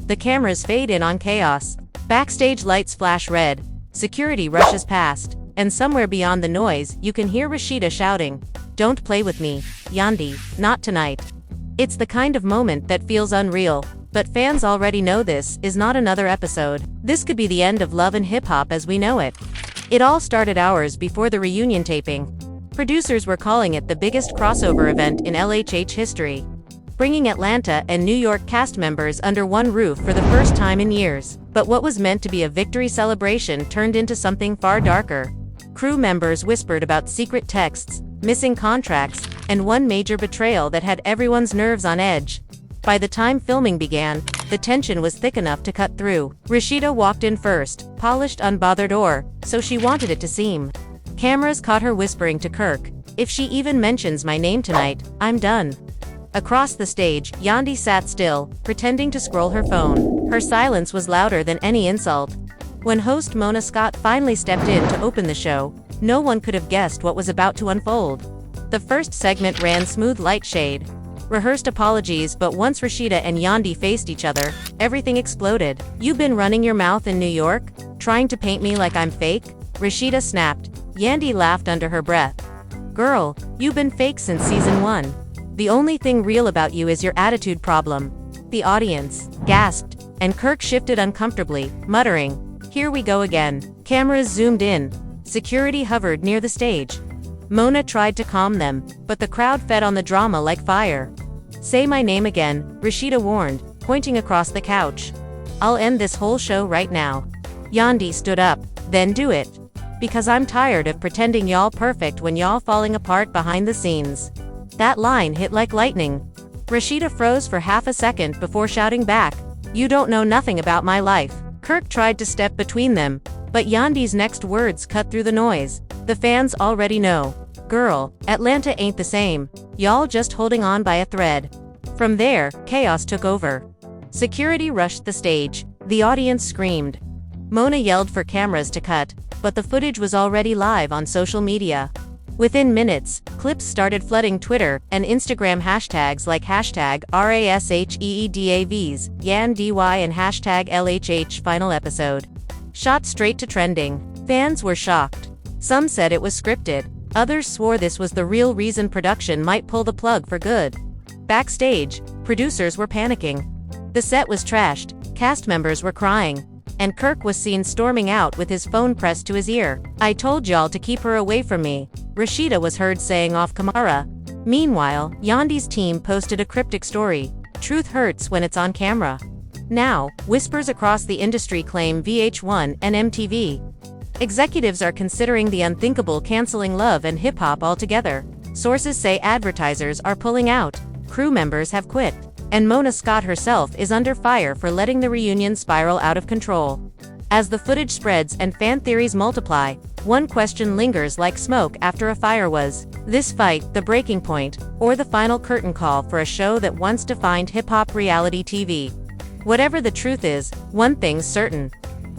The cameras fade in on chaos. Backstage lights flash red. Security rushes past. And somewhere beyond the noise, you can hear Rasheeda shouting, "Don't play with me, Yandy, not tonight." It's the kind of moment that feels unreal, but fans already know this is not another episode. This could be the end of Love and Hip Hop as we know it. It all started hours before the reunion taping. Producers were calling it the biggest crossover event in LHH history, bringing Atlanta and New York cast members under one roof for the first time in years. But what was meant to be a victory celebration turned into something far darker. Crew members whispered about secret texts, missing contracts, and one major betrayal that had everyone's nerves on edge. By the time filming began, the tension was thick enough to cut through. Rasheeda walked in first, polished, unbothered, or so she wanted it to seem. Cameras caught her whispering to Kirk, "If she even mentions my name tonight, I'm done." Across the stage, Yandy sat still, pretending to scroll her phone. Her silence was louder than any insult. When host Mona Scott finally stepped in to open the show, no one could have guessed what was about to unfold. The first segment ran smooth light shade. Rehearsed apologies, but once Rasheeda and Yandy faced each other, everything exploded. "You've been running your mouth in New York? Trying to paint me like I'm fake?" Rasheeda snapped. Yandy laughed under her breath. "Girl, you've been fake since season 1. The only thing real about you is your attitude problem." The audience gasped, and Kirk shifted uncomfortably, muttering, "Here we go again." Cameras zoomed in. Security hovered near the stage. Mona tried to calm them, but the crowd fed on the drama like fire. "Say my name again," Rasheeda warned, pointing across the couch. "I'll end this whole show right now." Yandy stood up. "Then do it. Because I'm tired of pretending y'all perfect when y'all falling apart behind the scenes." That line hit like lightning. Rasheeda froze for half a second before shouting back, "You don't know nothing about my life." Kirk tried to step between them, but Yandy's next words cut through the noise. "The fans already know. Girl, Atlanta ain't the same. Y'all just holding on by a thread." From there, chaos took over. Security rushed the stage. The audience screamed. Mona yelled for cameras to cut, but the footage was already live on social media. Within minutes, clips started flooding Twitter and Instagram hashtags like hashtag #RASHEEDAVs, YanDY and hashtag LHH final episode. Shot straight to trending. Fans were shocked. Some said it was scripted. Others swore this was the real reason production might pull the plug for good. Backstage, producers were panicking. The set was trashed, cast members were crying, and Kirk was seen storming out with his phone pressed to his ear. "I told y'all to keep her away from me," Rasheeda was heard saying off camera. Meanwhile, Yandy's team posted a cryptic story. "Truth hurts when it's on camera." Now, whispers across the industry claim VH1 and MTV executives are considering the unthinkable, canceling Love and Hip Hop altogether. Sources say advertisers are pulling out, crew members have quit, and Mona Scott herself is under fire for letting the reunion spiral out of control. As the footage spreads and fan theories multiply, one question lingers like smoke after a fire: was this fight the breaking point, or the final curtain call for a show that once defined hip-hop reality TV? Whatever the truth is, one thing's certain.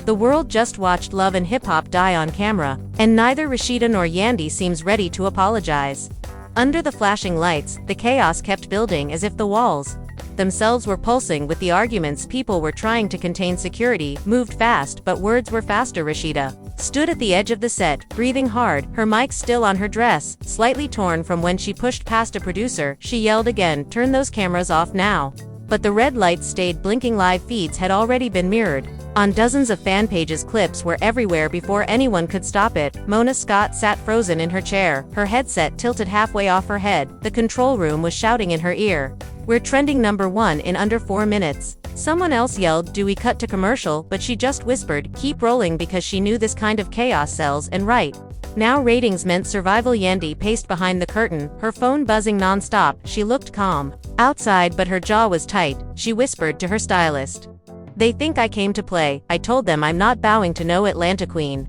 The world just watched Love and Hip Hop die on camera, and neither Rasheeda nor Yandy seems ready to apologize. Under the flashing lights, the chaos kept building as if the walls themselves were pulsing with the arguments. People were trying to contain. Security moved fast, but words were faster. Rasheeda stood at the edge of the set, breathing hard, her mic still on her dress, slightly torn from when she pushed past a producer. She yelled again, "Turn those cameras off now." But the red lights stayed blinking. Live feeds had already been mirrored on dozens of fan pages. Clips were everywhere before anyone could stop it. Mona Scott sat frozen in her chair, her headset tilted halfway off her head. The control room was shouting in her ear, "We're trending #1 in under 4 minutes." Someone else yelled, "Do we cut to commercial?" But she just whispered, "Keep rolling," because she knew this kind of chaos sells, and right now ratings meant survival. Yandy paced behind the curtain, her phone buzzing non-stop. She looked calm outside, but her jaw was tight. She whispered to her stylist, "They think I came to play. I told them I'm not bowing to no Atlanta queen."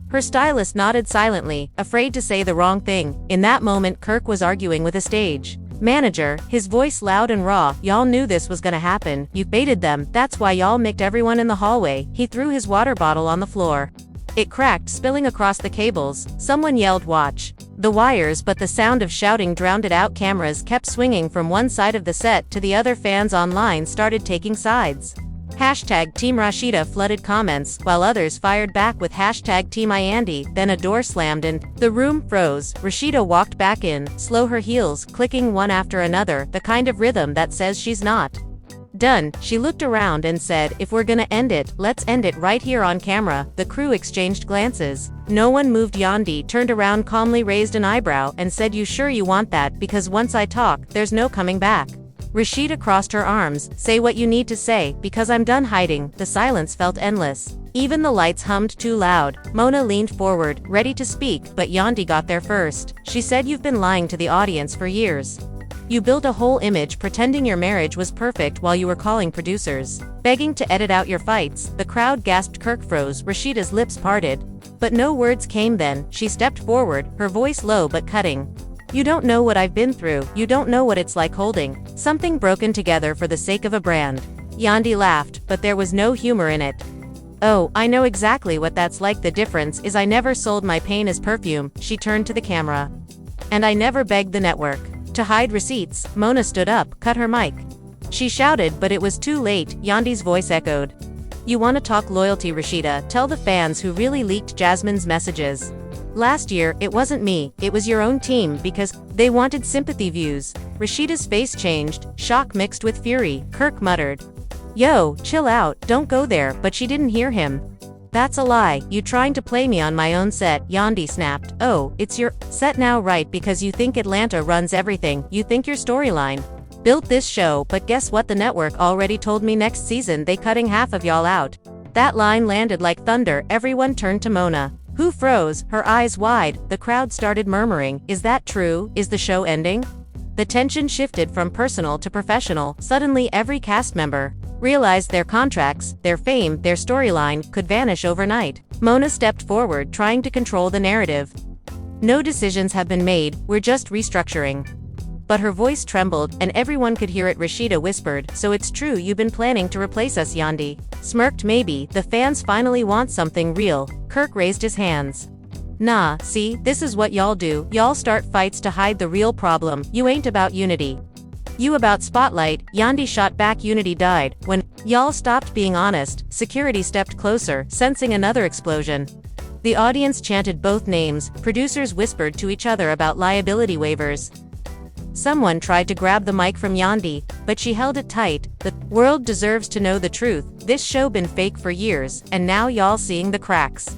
Her stylist nodded silently, afraid to say the wrong thing. In that moment, Kirk was arguing with a stage manager, his voice loud and raw. "Y'all knew this was gonna happen. You baited them. That's why y'all micked everyone in the hallway." He threw his water bottle on the floor. It cracked, spilling across the cables. Someone yelled, "Watch the wires," but the sound of shouting drowned it out. Cameras kept swinging from one side of the set to the other. Fans online started taking sides. Hashtag Team Rasheeda flooded comments, while others fired back with hashtag Team Yandy. Then a door slammed and the room froze. Rasheeda walked back in, slow, her heels clicking one after another, the kind of rhythm that says she's not done. She looked around and said, "If we're gonna end it, let's end it right here on camera." The crew exchanged glances. No one moved. Yandy turned around calmly, raised an eyebrow, and said, "You sure you want that? Because once I talk, there's no coming back." Rasheeda crossed her arms. "Say what you need to say, because I'm done hiding." The silence felt endless. Even the lights hummed too loud. Mona leaned forward, ready to speak, but Yandy got there first. She said, "You've been lying to the audience for years. You built a whole image pretending your marriage was perfect while you were calling producers, begging to edit out your fights." The crowd gasped. Kirk froze. Rasheeda's lips parted. But no words came. Then she stepped forward, her voice low but cutting. "You don't know what I've been through. You don't know what it's like holding something broken together for the sake of a brand." Yandy laughed, but there was no humor in it. "Oh, I know exactly what that's like. The difference is I never sold my pain as perfume." She turned to the camera. "And I never begged the network to hide receipts." Mona stood up, cut her mic. She shouted, but it was too late. Yandy's voice echoed. "You want to talk loyalty, Rasheeda? Tell the fans who really leaked Jasmine's messages. Last year, it wasn't me, it was your own team, because they wanted sympathy views." Rasheeda's face changed, shock mixed with fury. Kirk muttered, "Yo, chill out, don't go there," but she didn't hear him. "That's a lie. You trying to play me on my own set," Yandy snapped. "Oh, it's your set now, right? Because you think Atlanta runs everything. You think your storyline built this show, but guess what? The network already told me next season they cutting half of y'all out." That line landed like thunder. Everyone turned to Mona, who froze, her eyes wide. The crowd started murmuring, "Is that true? Is the show ending?" The tension shifted from personal to professional. Suddenly every cast member realized their contracts, their fame, their storyline could vanish overnight. Mona stepped forward, trying to control the narrative. "No decisions have been made, we're just restructuring." But her voice trembled, and everyone could hear it. Rasheeda whispered, "So it's true you've been planning to replace us?" Yandy smirked. "Maybe. The fans finally want something real." Kirk raised his hands. "Nah, see, this is what y'all do. Y'all start fights to hide the real problem. You ain't about unity. You about spotlight." Yandy shot back. "Unity died when y'all stopped being honest." Security stepped closer, sensing another explosion. The audience chanted both names. Producers whispered to each other about liability waivers. Someone tried to grab the mic from Yandy, but she held it tight. "The world deserves to know the truth. This show been fake for years, and now y'all seeing the cracks."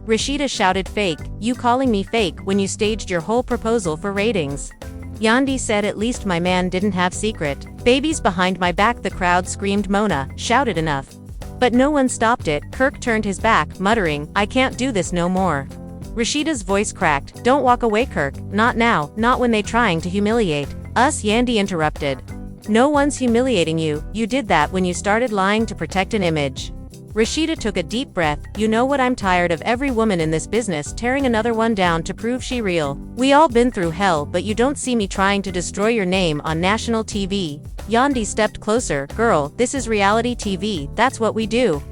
Rasheeda shouted, "Fake? You calling me fake when you staged your whole proposal for ratings?" Yandy said, "At least my man didn't have secret babies behind my back." The crowd screamed. Mona shouted, "Enough." But no one stopped it. Kirk turned his back, muttering, "I can't do this no more." Rasheeda's voice cracked. "Don't walk away, Kirk. Not now, not when they trying to humiliate us." Yandy interrupted. "No one's humiliating you. You did that when you started lying to protect an image." Rasheeda took a deep breath. "You know what? I'm tired of every woman in this business tearing another one down to prove she real. We all been through hell, but you don't see me trying to destroy your name on national TV." Yandy stepped closer. "Girl, this is reality TV. That's what we do."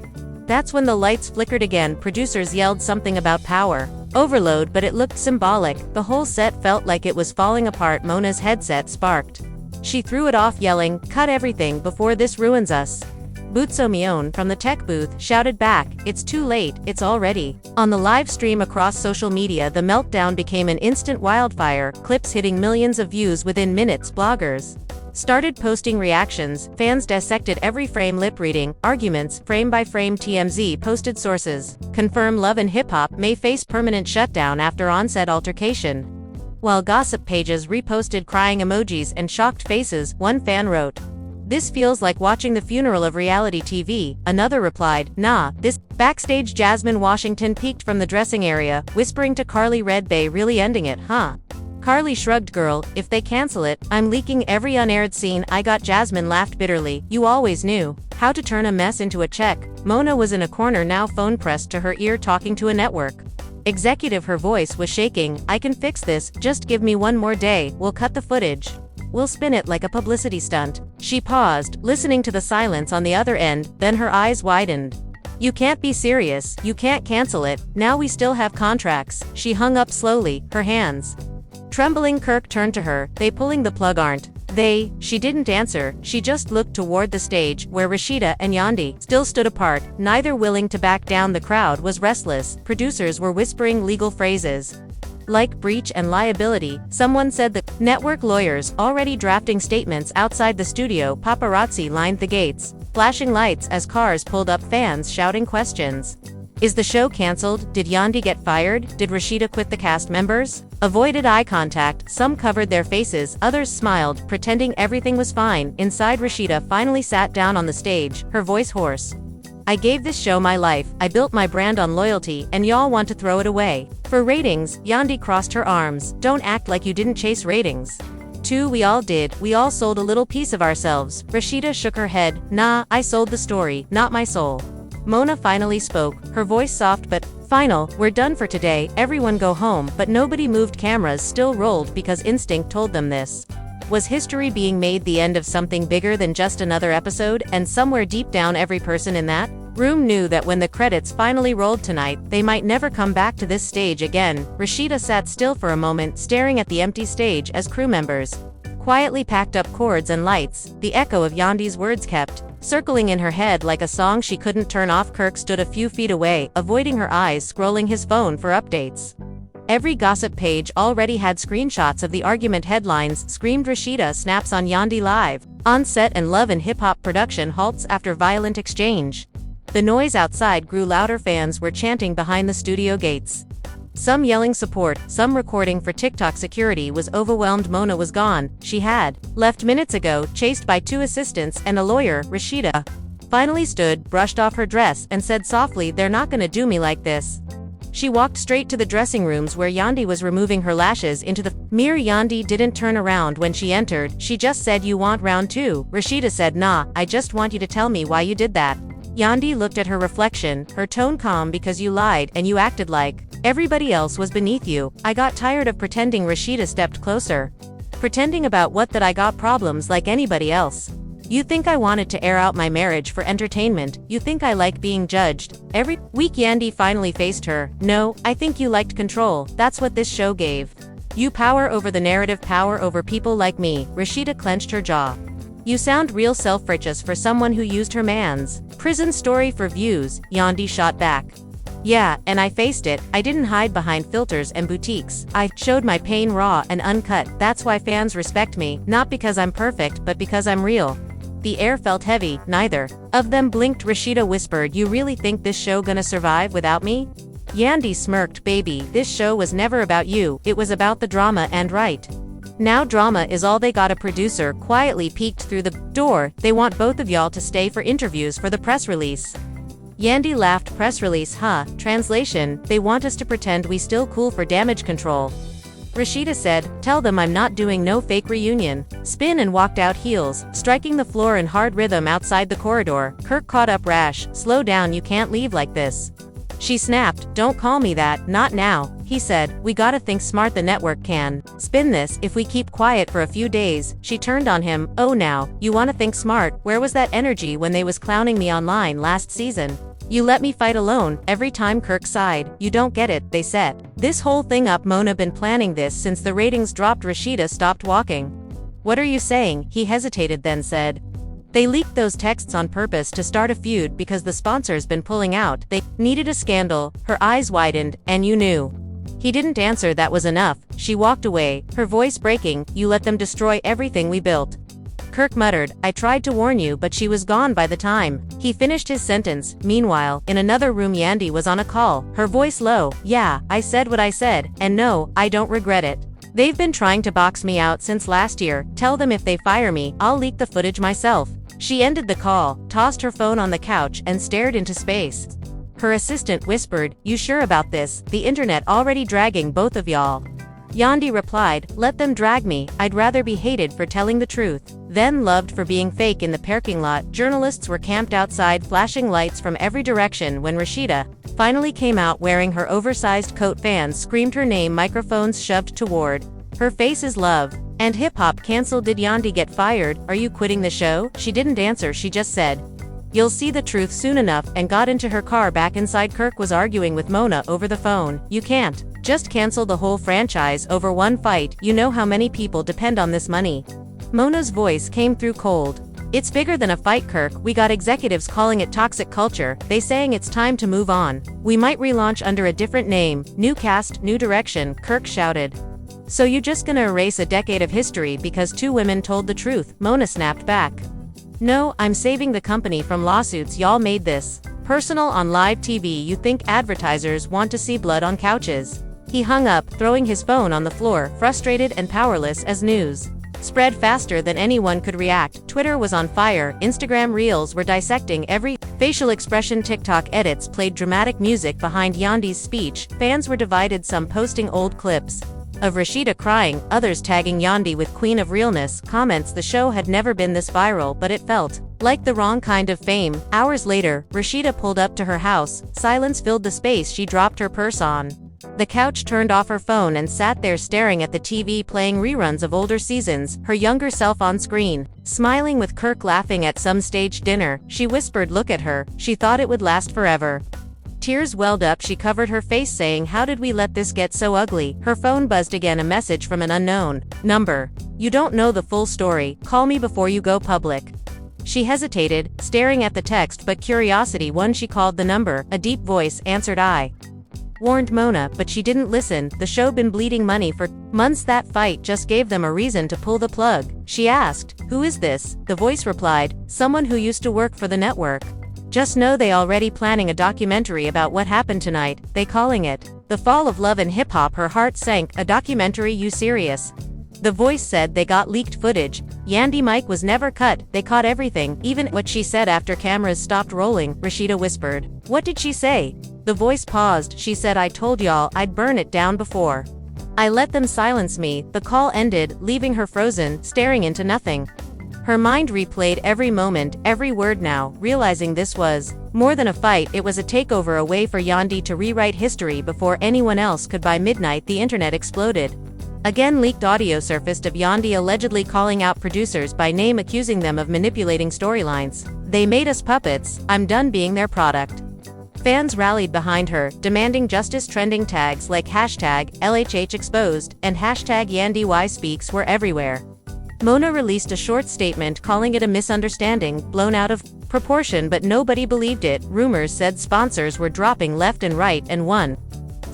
That's when the lights flickered again. Producers yelled something about power overload, but it looked symbolic. The whole set felt like it was falling apart. Mona's headset sparked. She threw it off, yelling, "Cut everything before this ruins us." Butso Mion from the tech booth shouted back, "It's too late, it's already." On the live stream across social media, the meltdown became an instant wildfire, clips hitting millions of views within minutes. Bloggers started posting reactions, fans dissected every frame, lip reading arguments frame by frame. TMZ posted sources confirm Love and Hip Hop may face permanent shutdown after on-set altercation, while gossip pages reposted crying emojis and shocked faces. One fan wrote, "This feels like watching the funeral of reality TV." Another replied, "Nah, this." Backstage, Jasmine Washington peeked from the dressing area, whispering to Carly, "Red Bay really ending it, huh?" Carly shrugged. "Girl, if they cancel it, I'm leaking every unaired scene I got." Jasmine laughed bitterly. "You always knew how to turn a mess into a check." Mona was in a corner now, phone pressed to her ear, talking to a network executive. Her voice was shaking. "I can fix this, just give me one more day. We'll cut the footage. We'll spin it like a publicity stunt." She paused, listening to the silence on the other end, then her eyes widened. "You can't be serious. You can't cancel it. Now we still have contracts." She hung up slowly, her hands trembling. Kirk turned to her. "They pulling the plug, aren't She didn't answer, she just looked toward the stage, where Rasheeda and Yandy still stood apart, neither willing to back down. The crowd was restless, producers were whispering legal phrases like breach and liability. Someone said the network lawyers already drafting statements outside the studio. Paparazzi lined the gates, flashing lights as cars pulled up, fans shouting questions. Is the show cancelled? Did Yandy get fired? Did Rasheeda quit? The cast members avoided eye contact, some covered their faces, others smiled, pretending everything was fine. Inside, Rasheeda finally sat down on the stage, her voice hoarse. I gave this show my life, I built my brand on loyalty, and y'all want to throw it away. For ratings, Yandy crossed her arms. Don't act like you didn't chase ratings. We all did, we all sold a little piece of ourselves. Rasheeda shook her head. Nah, I sold the story, not my soul. Mona finally spoke, her voice soft but final. We're done for today, everyone go home. But nobody moved. Cameras still rolled because instinct told them this. Was history being made, the end of something bigger than just another episode? And somewhere deep down, every person in that room knew that when the credits finally rolled tonight, they might never come back to this stage again. Rasheeda sat still for a moment, staring at the empty stage as crew members quietly packed up cords and lights. The echo of Yandy's words kept circling in her head like a song she couldn't turn off. Kirk stood a few feet away, avoiding her eyes, scrolling his phone for updates. Every gossip page already had screenshots of the argument. Headlines screamed Rasheeda snaps on Yandy live on set, and Love and Hip Hop production halts after violent exchange. The noise outside grew louder, fans were chanting behind the studio gates. Some yelling support, some recording for TikTok. Security was overwhelmed. Mona was gone. She had left minutes ago, chased by 2 assistants and a lawyer. Rasheeda finally stood, brushed off her dress, and said softly, "They're not gonna do me like this." She walked straight to the dressing rooms where Yandy was removing her lashes into the mirror. Yandy didn't turn around when she entered, she just said, "You want round 2? Rasheeda said, "Nah, I just want you to tell me why you did that." Yandy looked at her reflection, her tone calm. "Because you lied, and you acted like everybody else was beneath you. I got tired of pretending." Rasheeda stepped closer. "Pretending about what? That I got problems like anybody else? You think I wanted to air out my marriage for entertainment? You think I like being judged every week?" Yandy finally faced her. "No, I think you liked control. That's what this show gave you, power over the narrative, power over people like me." Rasheeda clenched her jaw. "You sound real self-righteous for someone who used her man's prison story for views." Yandy shot back. "Yeah, and I faced it. I didn't hide behind filters and boutiques. I showed my pain raw and uncut. That's why fans respect me, not because I'm perfect, but because I'm real." The air felt heavy, neither of them blinked. Rasheeda whispered, "You really think this show gonna survive without me?" Yandy smirked. "Baby, this show was never about you, it was about the drama, and right now drama is all they got." A producer quietly peeked through the door. "They want both of y'all to stay for interviews for the press release." Yandy laughed. "Press release, huh?" Translation, "They want us to pretend we still cool for damage control." Rasheeda said, "Tell them I'm not doing no fake reunion." Spin, and walked out, heels striking the floor in hard rhythm outside the corridor. Kirk caught up. "Rash, slow down, you can't leave like this." She snapped. "Don't call me that, not now." He said, "We gotta think smart, the network can spin this if we keep quiet for a few days." She turned on him. "Oh, now, you wanna think smart? Where was that energy when they was clowning me online last season? You let me fight alone every time." Kirk sighed. "You don't get it, they set this whole thing up. Mona been planning this since the ratings dropped." Rasheeda stopped walking. "What are you saying?" He hesitated, then said, "They leaked those texts on purpose to start a feud because the sponsors been pulling out. They needed a scandal." Her eyes widened. "And you knew?" He didn't answer. That was enough. She walked away, her voice breaking. "You let them destroy everything we built." Kirk muttered, "I tried to warn you, but she was gone by the time." He finished his sentence. Meanwhile, in another room, Yandy was on a call, her voice low. "Yeah, I said what I said, and no, I don't regret it. They've been trying to box me out since last year. Tell them if they fire me, I'll leak the footage myself." She ended the call, tossed her phone on the couch, and stared into space. Her assistant whispered, "You sure about this? The internet already dragging both of y'all." Yandy replied, "Let them drag me. I'd rather be hated for telling the truth than loved for being fake." In the parking lot, journalists were camped outside, flashing lights from every direction. When Rasheeda finally came out wearing her oversized coat, fans screamed her name, microphones shoved toward her face. "Is Love and Hip Hop canceled? Did Yandy get fired? Are you quitting the show?" She didn't answer. She just said, "You'll see the truth soon enough," and got into her car. Back inside, Kirk was arguing with Mona over the phone. "You can't just cancel the whole franchise over one fight. You know how many people depend on this money." Mona's voice came through cold. It's bigger than a fight, Kirk. We got executives calling it toxic culture. They saying it's time to move on. We might relaunch under a different name. New cast, new direction, Kirk shouted. So you just gonna erase a decade of history because two women told the truth? Mona snapped back. No, I'm saving the company from lawsuits. Y'all made this personal on live TV. You think advertisers want to see blood on couches? He hung up, throwing his phone on the floor, frustrated and powerless as news spread faster than anyone could react. Twitter was on fire, Instagram Reels were dissecting every facial expression, TikTok edits played dramatic music behind Yandy's speech, fans were divided, some posting old clips of Rasheeda crying, others tagging Yandy with Queen of Realness comments. The show had never been this viral, but it felt like the wrong kind of fame. Hours later, Rasheeda pulled up to her house, silence filled the space. She dropped her purse on the couch, turned off her phone and sat there staring at the TV playing reruns of older seasons, her younger self on screen, smiling with Kirk laughing at some staged dinner. She whispered, look at her, she thought it would last forever. Tears welled up, she covered her face saying, how did we let this get so ugly? Her phone buzzed again, a message from an unknown number. You don't know the full story, call me before you go public. She hesitated, staring at the text, but curiosity won. She called the number, a deep voice answered. I warned Mona, but she didn't listen. The show been bleeding money for months. That fight just gave them a reason to pull the plug. She asked, who is this? The voice replied, someone who used to work for the network. Just know they already planning a documentary about what happened tonight. They calling it The Fall of Love and Hip Hop. Her heart sank. A documentary? You serious? The voice said they got leaked footage. Yandy mic was never cut. They caught everything, even what she said after cameras stopped rolling. Rasheeda whispered. What did she say? The voice paused. She said, I told y'all I'd burn it down before I let them silence me. The call ended, leaving her frozen, staring into nothing. Her mind replayed every moment, every word now, realizing this was more than a fight. It was a takeover, a way for Yandy to rewrite history before anyone else could. By midnight, the internet exploded. Again, leaked audio surfaced of Yandy allegedly calling out producers by name, accusing them of manipulating storylines. They made us puppets, I'm done being their product. Fans rallied behind her, demanding justice. Trending tags like hashtag LHH exposed and hashtag Yandy speaks were everywhere. Mona released a short statement calling it a misunderstanding, blown out of proportion, but nobody believed it. Rumors said sponsors were dropping left and right, and one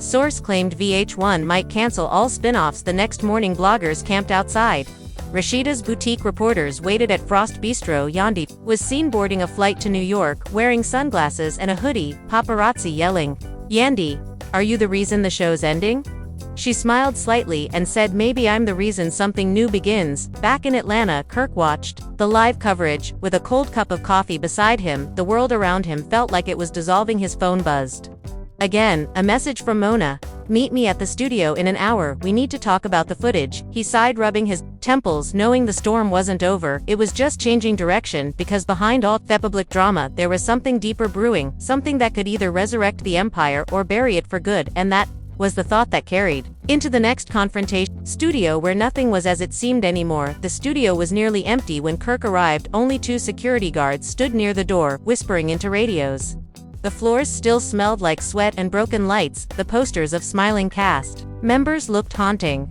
source claimed VH1 might cancel all spin-offs. The next morning, bloggers camped outside Rasheeda's boutique. Reporters waited at Frost Bistro. Yandy was seen boarding a flight to New York, wearing sunglasses and a hoodie, paparazzi yelling, Yandy, are you the reason the show's ending? She smiled slightly and said, maybe I'm the reason something new begins. Back in Atlanta, Kirk watched the live coverage with a cold cup of coffee beside him. The world around him felt like it was dissolving. His phone buzzed again, a message from Mona. Meet me at the studio in an hour, we need to talk about the footage. He sighed, rubbing his temples, knowing the storm wasn't over. It was just changing direction, because behind all the public drama, there was something deeper brewing, something that could either resurrect the empire or bury it for good, and that was the thought that carried into the next confrontation. Studio, where nothing was as it seemed anymore. The studio was nearly empty when Kirk arrived. Only two security guards stood near the door, whispering into radios. The floors still smelled like sweat and broken lights. The posters of smiling cast members looked haunting.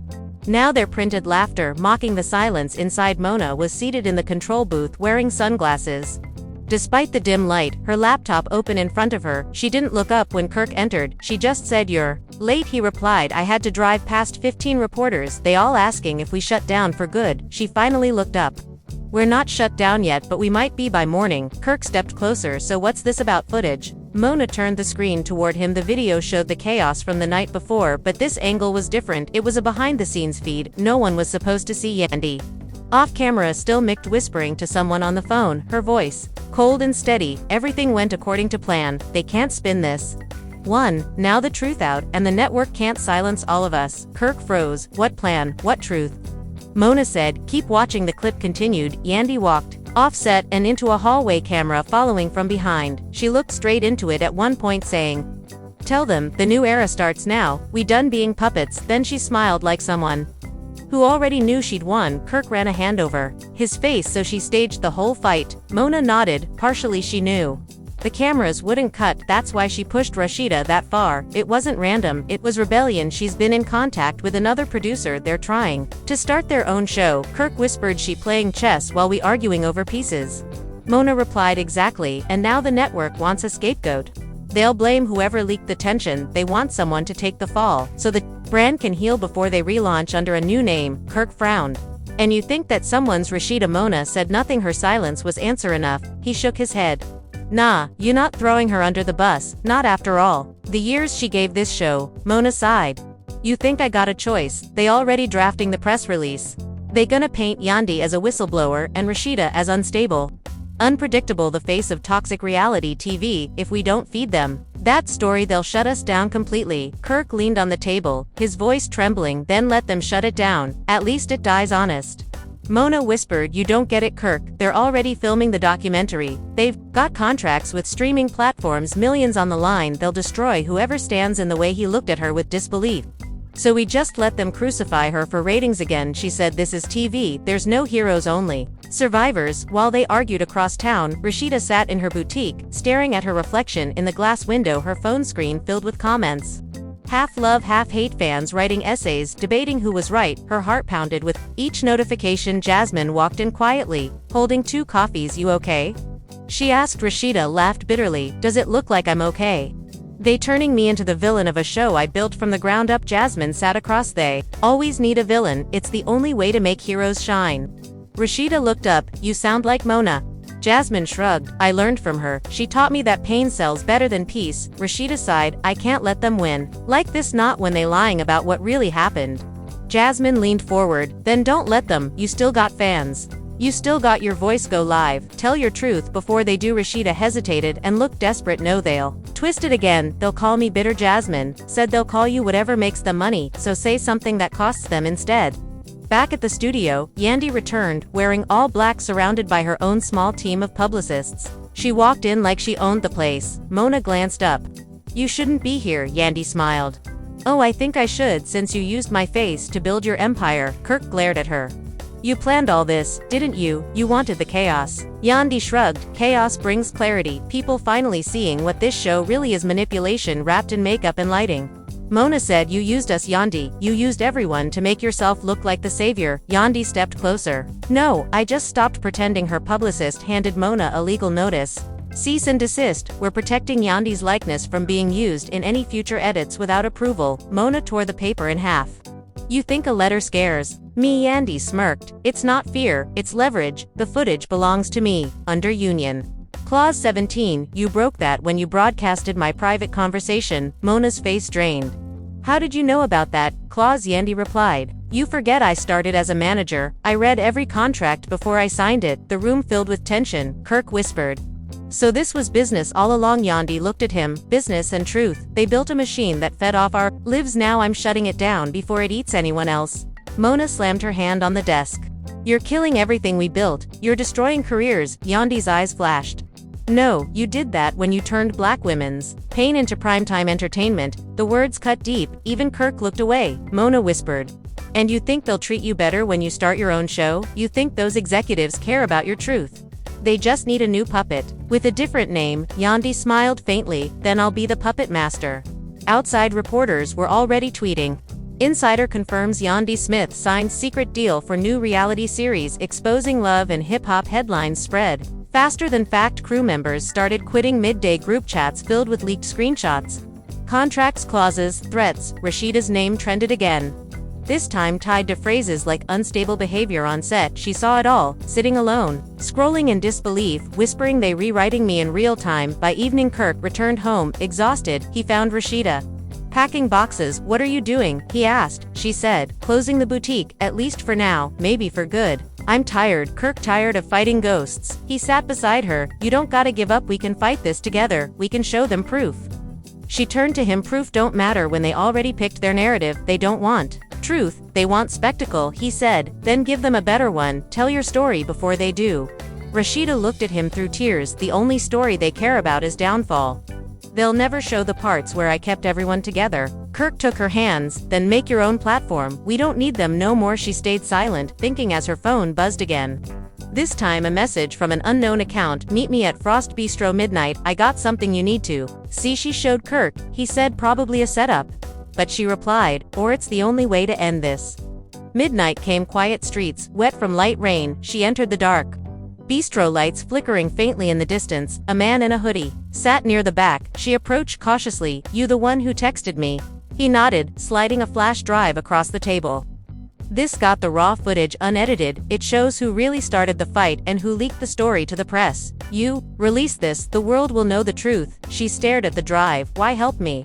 Now their printed laughter mocking the silence inside. Mona was seated in the control booth, wearing sunglasses. Despite the dim light, her laptop open in front of her, she didn't look up when Kirk entered. She just said, you're late, he replied. I had to drive past 15 reporters, they all asking if we shut down for good. She finally looked up. We're not shut down yet, but we might be by morning. Kirk stepped closer. So what's this about footage? Mona turned the screen toward him. The video showed the chaos from the night before, but this angle was different. It was a behind-the-scenes feed. No one was supposed to see Yandy. Off camera, still micked, whispering to someone on the phone, her voice cold and steady. Everything went according to plan. They can't spin this one. Now the truth out, and the network can't silence all of us. Kirk froze. What plan? What truth? Mona said, keep watching. The clip continued. Yandy walked offset and into a hallway, camera following from behind. She looked straight into it at one point, saying, tell them, the new era starts now, we done being puppets. Then she smiled like someone who already knew she'd won. Kirk ran a hand over his face. So she staged the whole fight. Mona nodded, partially she knew The cameras wouldn't cut, that's why she pushed Rasheeda that far. It wasn't random, it was rebellion. She's been in contact with another producer, they're trying to start their own show. Kirk whispered, she playing chess while we arguing over pieces. Mona replied, exactly, and now the network wants a scapegoat. They'll blame whoever leaked the tension, they want someone to take the fall, so the brand can heal before they relaunch under a new name. Kirk frowned. And you think that someone's Rasheeda? Mona said nothing, her silence was answer enough. He shook his head. Nah, you not throwing her under the bus, not after all the years she gave this show. Mona sighed. You think I got a choice? They already drafting the press release. They gonna paint Yandy as a whistleblower and Rasheeda as unstable, unpredictable, the face of toxic reality TV. If we don't feed them that story, they'll shut us down completely. Kirk leaned on the table, his voice trembling. Then let them shut it down, at least it dies honest. Mona whispered, you don't get it, Kirk. They're already filming the documentary. They've got contracts with streaming platforms, millions on the line. They'll destroy whoever stands in the way. He looked at her with disbelief. So we just let them crucify her for ratings again, she said. This is TV, there's no heroes, only survivors. While they argued across town, Rasheeda sat in her boutique, staring at her reflection in the glass window, her phone screen filled with comments. Half love, half hate, fans writing essays, debating who was right. Her heart pounded with each notification. Jasmine walked in quietly, holding 2 coffees. You okay? She asked. Rasheeda laughed bitterly. Does it look like I'm okay? They turning me into the villain of a show I built from the ground up. Jasmine sat across. They always need a villain, it's the only way to make heroes shine. Rasheeda looked up. You sound like Mona. Jasmine shrugged. I learned from her. She taught me that pain sells better than peace. Rasheeda sighed. I can't let them win like this, not when they lying about what really happened. Jasmine leaned forward. Then don't let them, you still got fans. You still got your voice, go live, tell your truth before they do. Rasheeda hesitated and looked desperate. No, they'll twist it again. They'll call me bitter. Jasmine said they'll call you whatever makes them money, so say something that costs them instead. Back at the studio, Yandy returned, wearing all black, surrounded by her own small team of publicists. She walked in like she owned the place. Mona glanced up. You shouldn't be here, Yandy smiled. Oh, I think I should, since you used my face to build your empire. Kirk glared at her. You planned all this, didn't you? You wanted the chaos. Yandy shrugged. Chaos brings clarity, people finally seeing what this show really is, manipulation wrapped in makeup and lighting. Mona said, you used us, Yandy. You used everyone to make yourself look like the savior. Yandy stepped closer. No, I just stopped pretending. Her publicist handed Mona a legal notice. Cease and desist. We're protecting Yandy's likeness from being used in any future edits without approval. Mona tore the paper in half. You think a letter scares me? Yandy smirked. It's not fear, it's leverage. The footage belongs to me, under union Clause 17, you broke that when you broadcasted my private conversation. Mona's face drained. How did you know about that clause? Yandy replied. You forget I started as a manager. I read every contract before I signed it. The room filled with tension. Kirk whispered. So this was business all along? Yandy looked at him. Business and truth. They built a machine that fed off our lives. Now I'm shutting it down before it eats anyone else. Mona slammed her hand on the desk. You're killing everything we built. You're destroying careers. Yandy's eyes flashed. No, you did that when you turned black women's pain into primetime entertainment. The words cut deep. Even Kirk looked away. Mona whispered. And you think they'll treat you better when you start your own show? You think those executives care about your truth? They just need a new puppet with a different name. Yandy smiled faintly. Then I'll be the puppet master. Outside, reporters were already tweeting. Insider confirms Yandy Smith signs secret deal for new reality series exposing love and hip-hop. Headlines spread faster than fact. Crew members started quitting midday. Group chats filled with leaked screenshots. Contracts, clauses, threats. Rasheeda's name trended again. This time tied to phrases like unstable behavior on set. She saw it all, sitting alone, scrolling in disbelief, whispering, they rewriting me in real time. By evening, Kirk returned home, exhausted. He found Rasheeda packing boxes. What are you doing? He asked. She said, closing the boutique, at least for now, maybe for good. I'm tired. Kirk, tired of fighting ghosts. He sat beside her. You don't gotta give up, we can fight this together, we can show them proof. She turned to him. Proof don't matter when they already picked their narrative. They don't want truth, they want spectacle, he said. Then give them a better one. Tell your story before they do. Rasheeda looked at him through tears. The only story they care about is downfall. They'll never show the parts where I kept everyone together. Kirk took her hands. Then make your own platform. We don't need them no more. She stayed silent, thinking as her phone buzzed again. This time a message from an unknown account, meet me at Frost Bistro midnight, I got something you need to see. She showed Kirk, he said probably a setup. But she replied, or it's the only way to end this. Midnight came, quiet streets, wet from light rain, she entered the dark. Bistro lights flickering faintly in the distance, a man in a hoodie sat near the back. She approached cautiously, you the one who texted me? He nodded, sliding a flash drive across the table. This got the raw footage unedited, it shows who really started the fight and who leaked the story to the press. You, release this, the world will know the truth. She stared at the drive, why help me?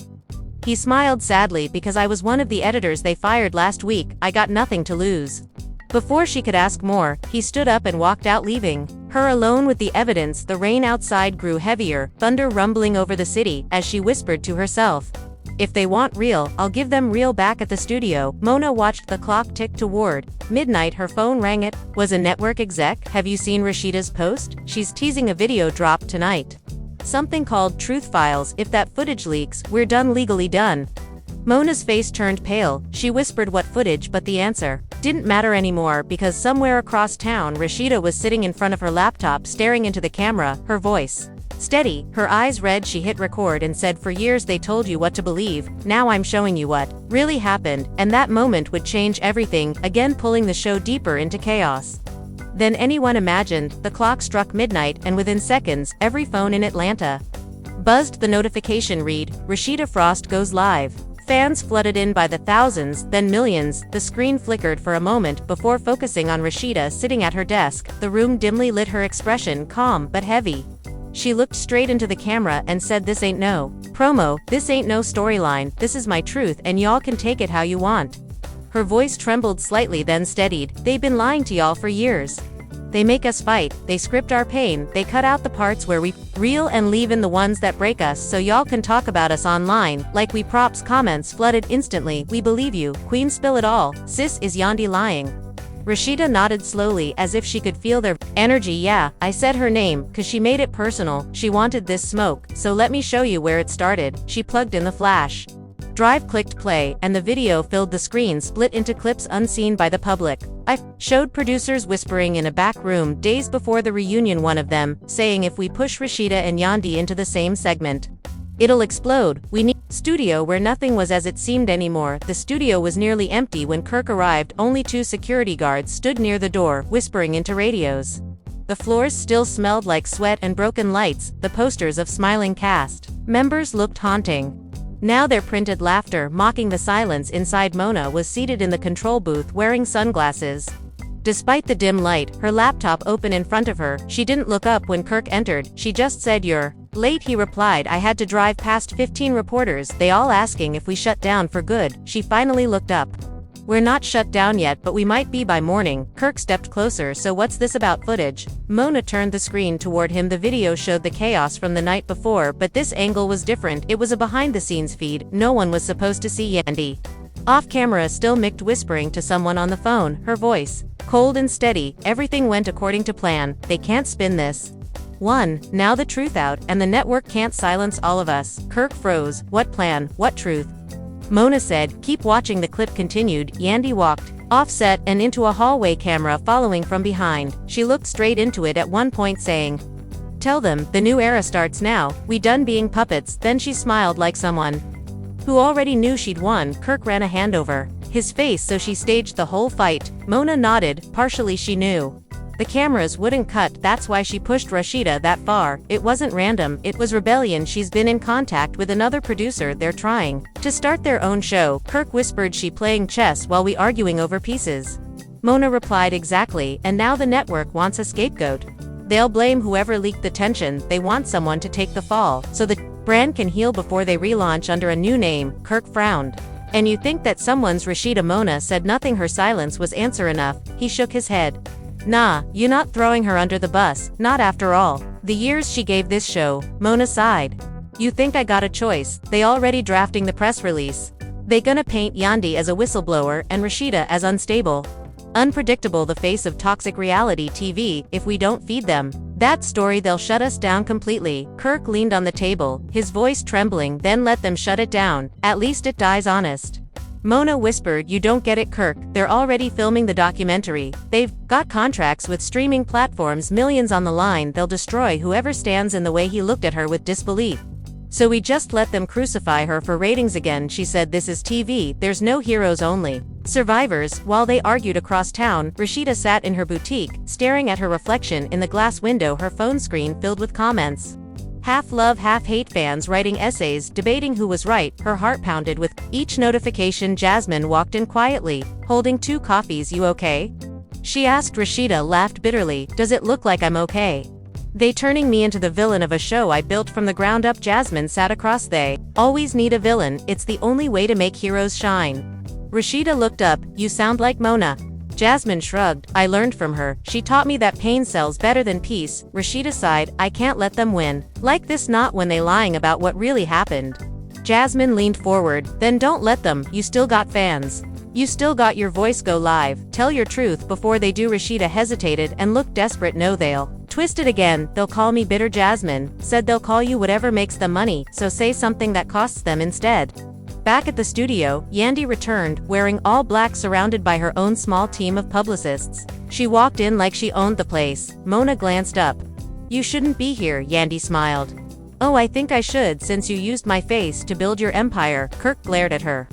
He smiled sadly, because I was one of the editors they fired last week, I got nothing to lose. Before she could ask more, he stood up and walked out, leaving her alone with the evidence. The rain outside grew heavier, thunder rumbling over the city, as she whispered to herself. If they want real, I'll give them real. Back at the studio, Mona watched the clock tick toward midnight. Her phone rang. It was a network exec. Have you seen Rasheeda's post? She's teasing a video drop tonight. Something called Truth Files. If that footage leaks, we're done, legally done. Mona's face turned pale. She whispered what footage, but the answer didn't matter anymore, because somewhere across town Rasheeda was sitting in front of her laptop staring into the camera, her voice steady, her eyes red. She hit record and said, for years they told you what to believe, now I'm showing you what really happened, and that moment would change everything, again pulling the show deeper into chaos than anyone imagined. The clock struck midnight, and within seconds, every phone in Atlanta buzzed the notification read, Rasheeda Frost goes live. Fans flooded in by the thousands, then millions. The screen flickered for a moment before focusing on Rasheeda sitting at her desk, the room dimly lit, her expression calm but heavy. She looked straight into the camera and said, this ain't no promo, this ain't no storyline, this is my truth and y'all can take it how you want. Her voice trembled slightly, then steadied, they've been lying to y'all for years. They make us fight, they script our pain, they cut out the parts where we real and leave in the ones that break us so y'all can talk about us online, like we props. Comments flooded instantly, we believe you, queen, spill it all, sis, is Yandy lying? Rasheeda nodded slowly as if she could feel their energy. Yeah, I said her name, cause she made it personal, she wanted this smoke, so let me show you where it started. She plugged in the flash drive, clicked play, and the video filled the screen, split into clips unseen by the public. I showed producers whispering in a back room days before the reunion, one of them saying, if we push Rasheeda and Yandy into the same segment, it'll explode. We need studio where nothing was as it seemed anymore. The studio was nearly empty when Kirk arrived. Only 2 security guards stood near the door, whispering into radios. The floors still smelled like sweat and broken lights. The posters of smiling cast members looked haunting. Now their printed laughter mocking the silence inside. Mona was seated in the control booth wearing sunglasses. Despite the dim light, her laptop open in front of her, she didn't look up when Kirk entered. She just said, you're late, he replied. I had to drive past 15 reporters, they all asking if we shut down for good. She finally looked up. We're not shut down yet, but we might be by morning. Kirk stepped closer. So what's this about footage? Mona turned the screen toward him. The video showed the chaos from the night before, but this angle was different. It was a behind-the-scenes feed. No one was supposed to see Yandy. Off camera, still micked, whispering to someone on the phone, her voice cold and steady. Everything went according to plan. They can't spin this. Now the truth out, and the network can't silence all of us. Kirk froze. What plan? What truth? Mona said, keep watching. The clip continued. Yandy walked off set and into a hallway, camera following from behind. She looked straight into it at one point, saying, tell them, the new era starts now, we done being puppets. Then she smiled like someone who already knew she'd won. Kirk ran a hand over his face. So she staged the whole fight? Mona nodded. Partially she knew the cameras wouldn't cut, that's why she pushed Rasheeda that far. It wasn't random, it was rebellion. She's been in contact with another producer, they're trying to start their own show. Kirk whispered, she playing chess while we arguing over pieces? Mona replied, exactly, and now the network wants a scapegoat. They'll blame whoever leaked the tension, they want someone to take the fall, so the brand can heal before they relaunch under a new name. Kirk frowned. And you think that someone's Rasheeda? Mona said nothing. Her silence was answer enough. He shook his head. Nah, you not throwing her under the bus, not after all the years she gave this show. Mona sighed. You think I got a choice? They already drafting the press release. They gonna paint Yandy as a whistleblower and Rasheeda as unstable, unpredictable, the face of toxic reality TV. If we don't feed them that story, they'll shut us down completely. Kirk leaned on the table, his voice trembling. Then let them shut it down, at least it dies honest. Mona whispered, "You don't get it, Kirk. They're already filming the documentary. They've got contracts with streaming platforms, millions on the line. They'll destroy whoever stands in the way." He looked at her with disbelief. "So we just let them crucify her for ratings again," she said. "This is TV, there's no heroes, only survivors." While they argued across town, Rasheeda sat in her boutique, staring at her reflection in the glass window, her phone screen filled with comments. Half love, half hate, fans writing essays, debating who was right. Her heart pounded with each notification. Jasmine walked in quietly, holding 2 coffees. "You okay?" she asked. Rasheeda laughed bitterly. "Does it look like I'm okay? They turning me into the villain of a show I built from the ground up." Jasmine sat across. "They always need a villain. It's the only way to make heroes shine." Rasheeda looked up. "You sound like Mona." Jasmine shrugged. "I learned from her. She taught me that pain sells better than peace." Rasheeda sighed. "I can't let them win like this, not when they lying about what really happened." Jasmine leaned forward. "Then don't let them. You still got fans. You still got your voice. Go live. Tell your truth before they do." Rasheeda hesitated and looked desperate. "No, they'll twist it again. They'll call me bitter." Jasmine said, "They'll call you whatever makes them money, so say something that costs them instead." Back at the studio, Yandy returned, wearing all black, surrounded by her own small team of publicists. She walked in like she owned the place. Mona glanced up. "You shouldn't be here," Yandy smiled. "Oh, I think I should, since you used my face to build your empire." Kirk glared at her.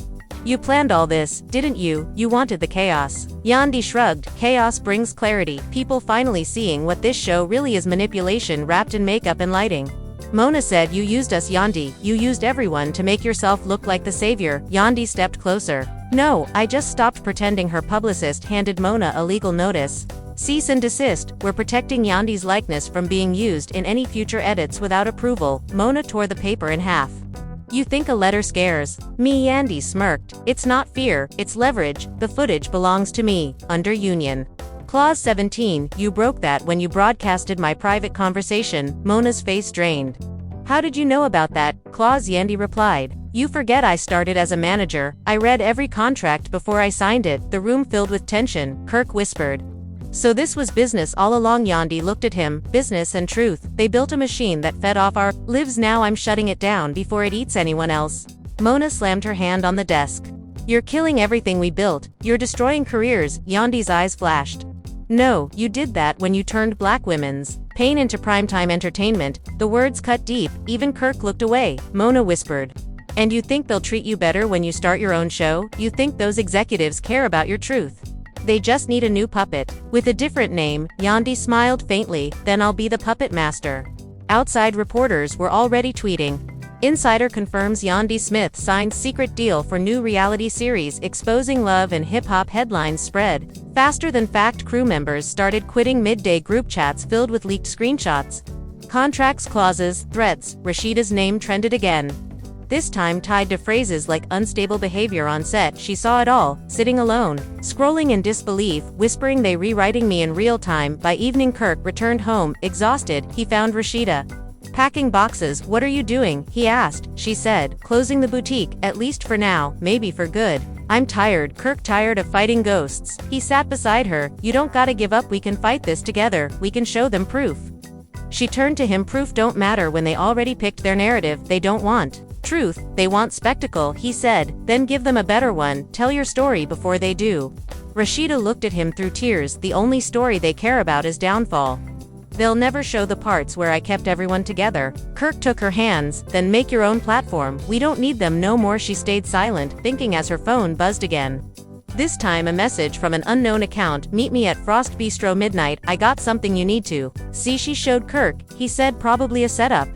"You planned all this, didn't you? You wanted the chaos." Yandy shrugged. "Chaos brings clarity. People finally seeing what this show really is: manipulation wrapped in makeup and lighting." Mona said, "You used us, Yandy. You used everyone to make yourself look like the savior." Yandy stepped closer. "No, I just stopped pretending." Her publicist handed Mona a legal notice. "Cease and desist. We're protecting Yandy's likeness from being used in any future edits without approval." Mona tore the paper in half. "You think a letter scares me?" Yandy smirked. "It's not fear, it's leverage. The footage belongs to me, under union Clause 17, you broke that when you broadcasted my private conversation." Mona's face drained. "How did you know about that clause?" Yandy replied. "You forget I started as a manager. I read every contract before I signed it." The room filled with tension. Kirk whispered, "So this was business all along?" Yandy looked at him. "Business and truth. They built a machine that fed off our lives. Now I'm shutting it down before it eats anyone else." Mona slammed her hand on the desk. "You're killing everything we built. You're destroying careers." Yandy's eyes flashed. "No, you did that when you turned black women's pain into primetime entertainment." The words cut deep. Even Kirk looked away. Mona whispered, "And you think they'll treat you better when you start your own show? You think those executives care about your truth? They just need a new puppet with a different name." Yandy smiled faintly. "Then I'll be the puppet master." Outside, reporters were already tweeting. Insider confirms Yandy Smith signed secret deal for new reality series exposing love and hip-hop. Headlines spread faster than fact. Crew members started quitting midday. Group chats filled with leaked screenshots. Contracts, clauses, threats. Rasheeda's name trended again, this time tied to phrases like unstable behavior on set. She saw it all, sitting alone, scrolling in disbelief, whispering, "They rewriting me in real time." By evening, Kirk returned home, exhausted. He found Rasheeda packing boxes. "What are you doing?" he asked. She said, "Closing the boutique, at least for now, maybe for good." "I'm tired." Kirk, tired of fighting ghosts. He sat beside her. "You don't gotta give up. We can fight this together. We can show them proof." She turned to him. "Proof don't matter when they already picked their narrative. They don't want truth, they want spectacle," he said. "Then give them a better one. Tell your story before they do." Rasheeda looked at him through tears. "The only story they care about is downfall. They'll never show the parts where I kept everyone together." Kirk took her hands. "Then make your own platform. We don't need them no more." She stayed silent, thinking as her phone buzzed again. This time a message from an unknown account. "Meet me at Frost Bistro midnight. I got something you need to see." She showed Kirk. He said, "Probably a setup."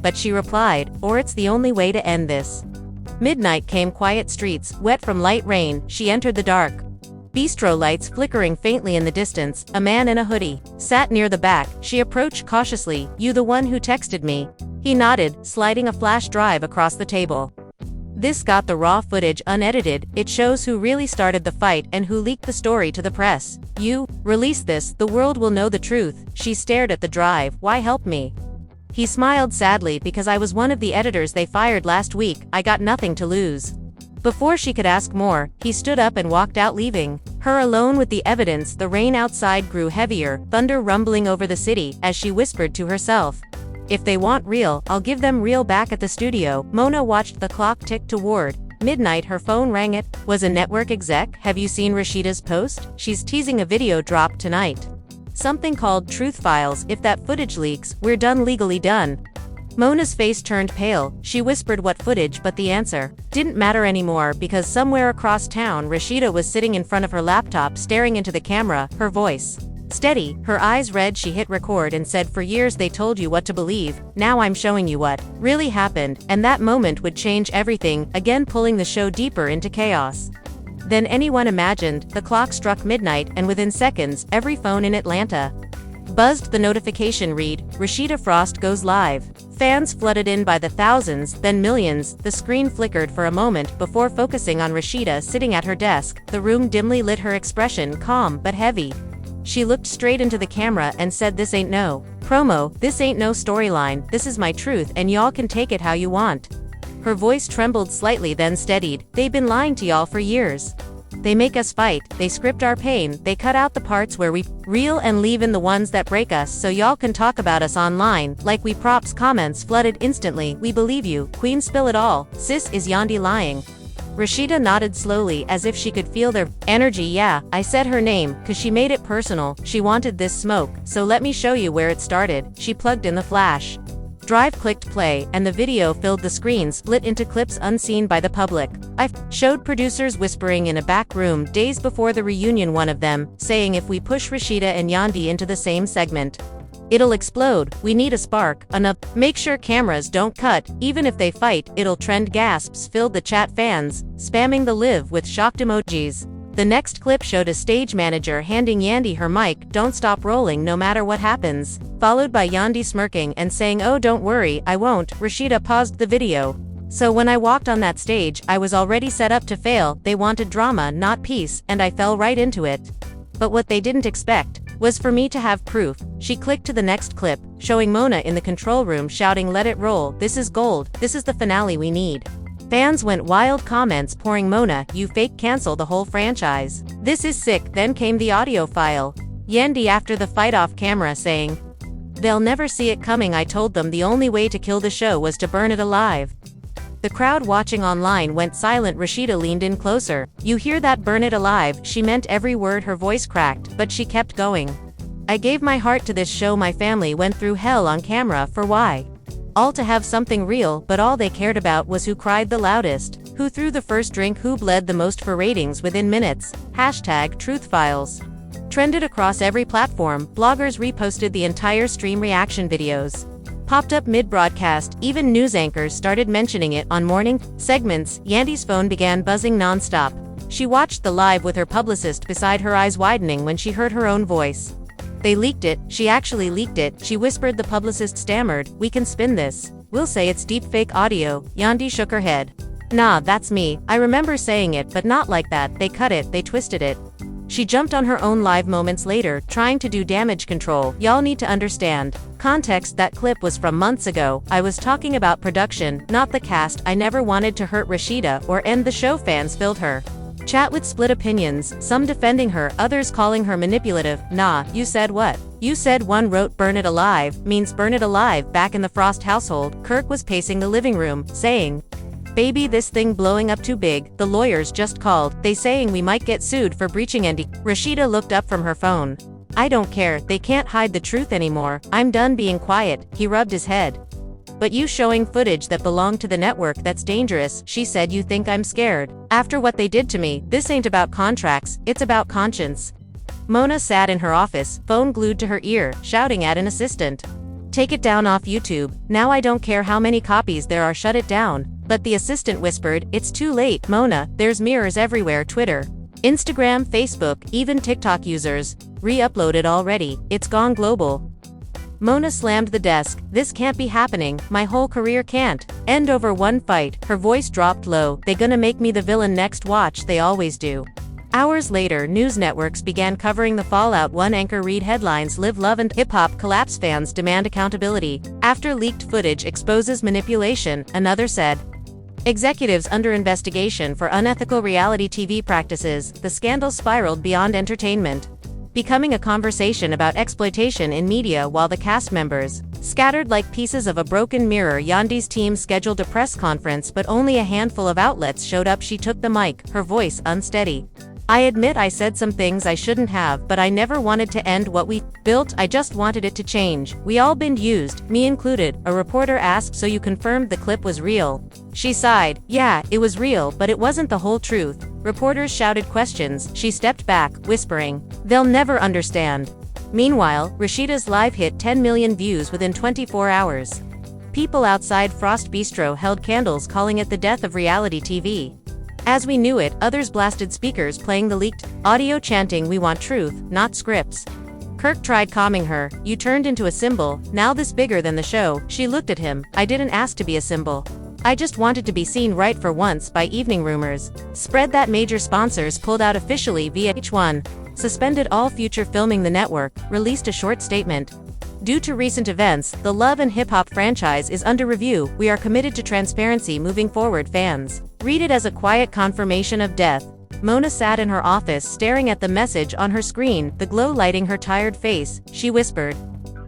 But she replied, "Or it's the only way to end this." Midnight came. Quiet streets, wet from light rain. She entered the dark bistro, lights flickering faintly in the distance. A man in a hoodie sat near the back. She approached cautiously. "You the one who texted me?" He nodded, sliding a flash drive across the table. "This got the raw footage unedited. It shows who really started the fight and who leaked the story to the press. You release this, the world will know the truth." She stared at the drive. "Why help me?" He smiled sadly. "Because I was one of the editors they fired last week. I got nothing to lose." Before she could ask more, he stood up and walked out, leaving her alone with the evidence. The rain outside grew heavier, thunder rumbling over the city, as she whispered to herself, "If they want real, I'll give them real." Back at the studio, Mona watched the clock tick toward midnight her phone rang. It was a network exec. Have you seen Rasheeda's post? She's teasing a video drop tonight. Something called Truth Files. If that footage leaks, we're done, legally done. Mona's face turned pale. She whispered what footage, but the answer didn't matter anymore because somewhere across town Rasheeda was sitting in front of her laptop staring into the camera, her voice steady, her eyes red. She hit record and said, "For years they told you what to believe, now I'm showing you what really happened," and that moment would change everything, again pulling the show deeper into chaos than anyone imagined. The clock struck midnight, and within seconds, every phone in Atlanta buzzed the notification read, "Rasheeda Frost goes live." Fans flooded in by the thousands, then millions. The screen flickered for a moment before focusing on Rasheeda sitting at her desk, the room dimly lit, her expression calm but heavy. She looked straight into the camera and said, "This ain't no promo, this ain't no storyline, this is my truth and y'all can take it how you want." Her voice trembled slightly then steadied. "They've been lying to y'all for years. They make us fight, they script our pain, they cut out the parts where we real and leave in the ones that break us so y'all can talk about us online like we props." Comments flooded instantly. "We believe you, Queen, spill it all. Sis, is Yandy lying?" Rasheeda nodded slowly as if she could feel their energy. "Yeah, I said her name, cause she made it personal, she wanted this smoke, so let me show you where it started." She plugged in the flash drive, clicked play, and the video filled the screen, split into clips unseen by the public. I showed producers whispering in a back room days before the reunion, one of them saying, "If we push Rasheeda and Yandy into the same segment, it'll explode. We need a spark, enough. Make sure cameras don't cut. Even if they fight, it'll trend." Gasps filled the chat, fans spamming the live with shocked emojis. The next clip showed a stage manager handing Yandy her mic, "Don't stop rolling no matter what happens," followed by Yandy smirking and saying, "Oh, don't worry, I won't." Rasheeda paused the video. "So when I walked on that stage, I was already set up to fail. They wanted drama, not peace, and I fell right into it. But what they didn't expect was for me to have proof." She clicked to the next clip, showing Mona in the control room shouting, "Let it roll, this is gold, this is the finale we need." Fans went wild, comments pouring, "Mona, you fake, cancel the whole franchise. This is sick." Then came the audio file. Yandy after the fight off camera saying, "They'll never see it coming. I told them the only way to kill the show was to burn it alive." The crowd watching online went silent. Rasheeda leaned in closer. "You hear that? Burn it alive." She meant every word. Her voice cracked, but she kept going. "I gave my heart to this show. My family went through hell on camera for why? All to have something real, but all they cared about was who cried the loudest, who threw the first drink, who bled the most for ratings within minutes." Hashtag Truth Files trended across every platform. Bloggers reposted the entire stream. Reaction videos popped up mid-broadcast. Even news anchors started mentioning it on morning segments. Yandy's phone began buzzing non-stop. She watched the live with her publicist beside her, eyes widening when she heard her own voice. "They leaked it. She actually leaked it," she whispered. The publicist stammered, "We can spin this. We'll say it's deepfake audio." Yandy shook her head. "Nah, that's me. I remember saying it, but not like that. They cut it, they twisted it." She jumped on her own live moments later, trying to do damage control. "Y'all need to understand context. That clip was from months ago. I was talking about production, not the cast. I never wanted to hurt Rasheeda or end the show." Fans filled her chat with split opinions, some defending her, others calling her manipulative. "Nah, you said what? You said." One wrote, "Burn it alive means burn it alive." Back in the Frost household, Kirk was pacing the living room, saying, "Baby, this thing blowing up too big. The lawyers just called. They saying we might get sued for breaching Yandy." Rasheeda looked up from her phone. "I don't care. They can't hide the truth anymore. I'm done being quiet." He rubbed his head. "But you showing footage that belonged to the network, that's dangerous." She said, "You think I'm scared? After what they did to me, this ain't about contracts, it's about conscience." Mona sat in her office, phone glued to her ear, shouting at an assistant, "Take it down off YouTube. Now I don't care how many copies there are, shut it down." But the assistant whispered, "It's too late, Mona. There's mirrors everywhere. Twitter, Instagram, Facebook, even TikTok users re-uploaded already. It's gone global." Mona slammed the desk. "This can't be happening. My whole career can't end over one fight." Her voice dropped low. "They gonna make me the villain next, watch. They always do." Hours later, news networks began covering the fallout. One anchor read headlines, "Live, Love and Hip Hop Collapse. Fans demand accountability after leaked footage exposes manipulation." Another said, "Executives under investigation for unethical reality TV practices." The scandal spiraled beyond entertainment. becoming a conversation about exploitation in media while the cast members, scattered like pieces of a broken mirror. Yandy's team scheduled a press conference, but only a handful of outlets showed up. She took the mic, her voice unsteady. I admit I said some things I shouldn't have, but I never wanted to end what we built. I just wanted it to change. We all been used, me included. A reporter asked, so you confirmed the clip was real? She sighed. Yeah, it was real, but it wasn't the whole truth. Reporters shouted questions. She stepped back, whispering, they'll never understand. Meanwhile, Rasheeda's live hit 10 million views within 24 hours. People outside Frost Bistro held candles, calling it the death of reality TV. As we knew it, others blasted speakers playing the leaked audio, chanting, we want truth, not scripts. Kirk tried calming her. You turned into a symbol, now this bigger than the show. She looked at him. I didn't ask to be a symbol. I just wanted to be seen right for once. By evening, rumors spread that major sponsors pulled out officially. VH1 suspended all future filming. The network released a short statement. Due to recent events, the Love and Hip Hop franchise is under review. We are committed to transparency moving forward. Fans read it as a quiet confirmation of death. Mona sat in her office staring at the message on her screen, the glow lighting her tired face. She whispered,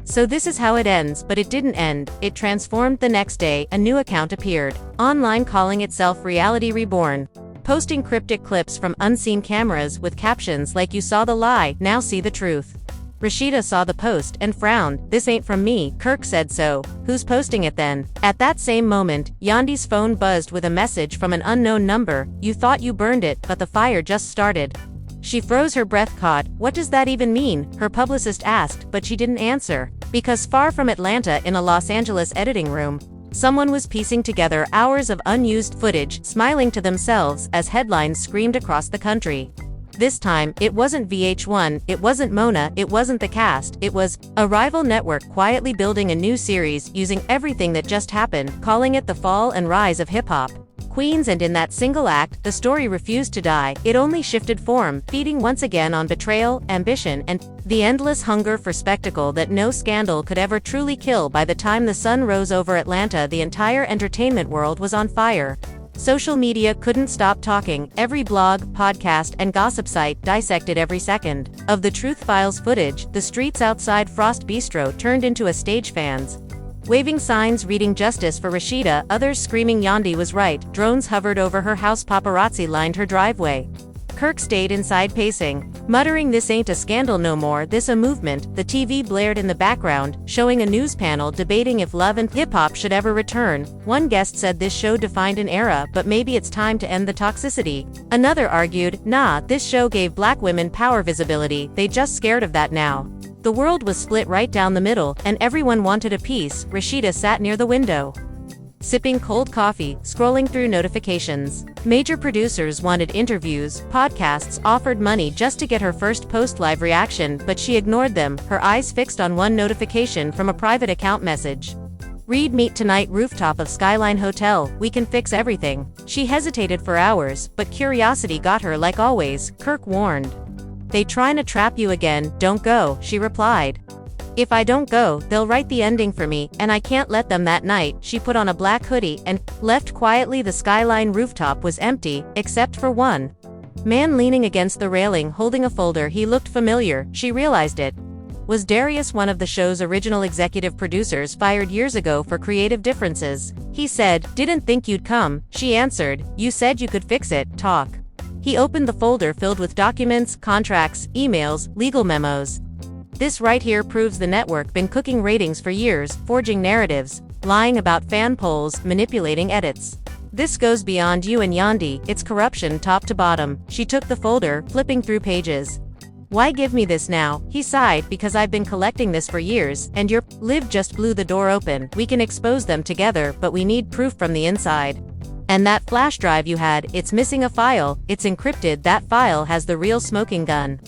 so this is how it ends. But it didn't end. It transformed. The next day, a new account appeared online calling itself Reality Reborn, posting cryptic clips from unseen cameras with captions like, you saw the lie, now see the truth. Rasheeda saw the post and frowned. This ain't from me. Kirk said so. Who's posting it then? At that same moment, Yandy's phone buzzed with a message from an unknown number. You thought you burned it, but the fire just started. She froze, her breath caught. What does that even mean? Her publicist asked, but she didn't answer. Because far from Atlanta, in a Los Angeles editing room, someone was piecing together hours of unused footage, smiling to themselves as headlines screamed across the country. This time, it wasn't VH1, it wasn't Mona, it wasn't the cast, it was a rival network quietly building a new series using everything that just happened, calling it The Fall and Rise of Hip Hop Queens. And in that single act, the story refused to die, it only shifted form, feeding once again on betrayal, ambition, and the endless hunger for spectacle that no scandal could ever truly kill. By the time the sun rose over Atlanta, the entire entertainment world was on fire. Social media couldn't stop talking. Every blog, podcast, and gossip site dissected every second of the Truth Files footage. The streets outside Frost Bistro turned into a stage. Fans waving signs reading justice for Rasheeda, others screaming Yandy was right. Drones hovered over her house, paparazzi lined her driveway. Kirk stayed inside pacing, muttering, this ain't a scandal no more, this a movement. The TV blared in the background, showing a news panel debating if Love and Hip Hop should ever return. One guest said this show defined an era, but maybe it's time to end the toxicity. Another argued, nah, this show gave black women power, visibility, they just scared of that now. The world was split right down the middle, and everyone wanted a piece. Rasheeda sat near the window, sipping cold coffee, scrolling through notifications. Major producers wanted interviews, podcasts offered money just to get her first post live reaction, but she ignored them, her eyes fixed on one notification from a private account message. Read, meet tonight, rooftop of Skyline Hotel, we can fix everything. She hesitated for hours, but curiosity got her. Like always, Kirk warned. They trying to trap you again, don't go, she replied. If I don't go, they'll write the ending for me, and I can't let them. That night, she put on a black hoodie and left quietly. The Skyline rooftop was empty, except for one man leaning against the railing holding a folder. He looked familiar. She realized it was Darius, one of the show's original executive producers, fired years ago for creative differences. He said, didn't think you'd come. She answered, you said you could fix it, talk. He opened the folder filled with documents, contracts, emails, legal memos. This right here proves the network been cooking ratings for years, forging narratives, lying about fan polls, manipulating edits. This goes beyond you and Yandy, it's corruption top to bottom. She took the folder, flipping through pages. Why give me this now? He sighed, because I've been collecting this for years, and your Liv just blew the door open. We can expose them together, but we need proof from the inside. And that flash drive you had, it's missing a file, it's encrypted, that file has the real smoking gun.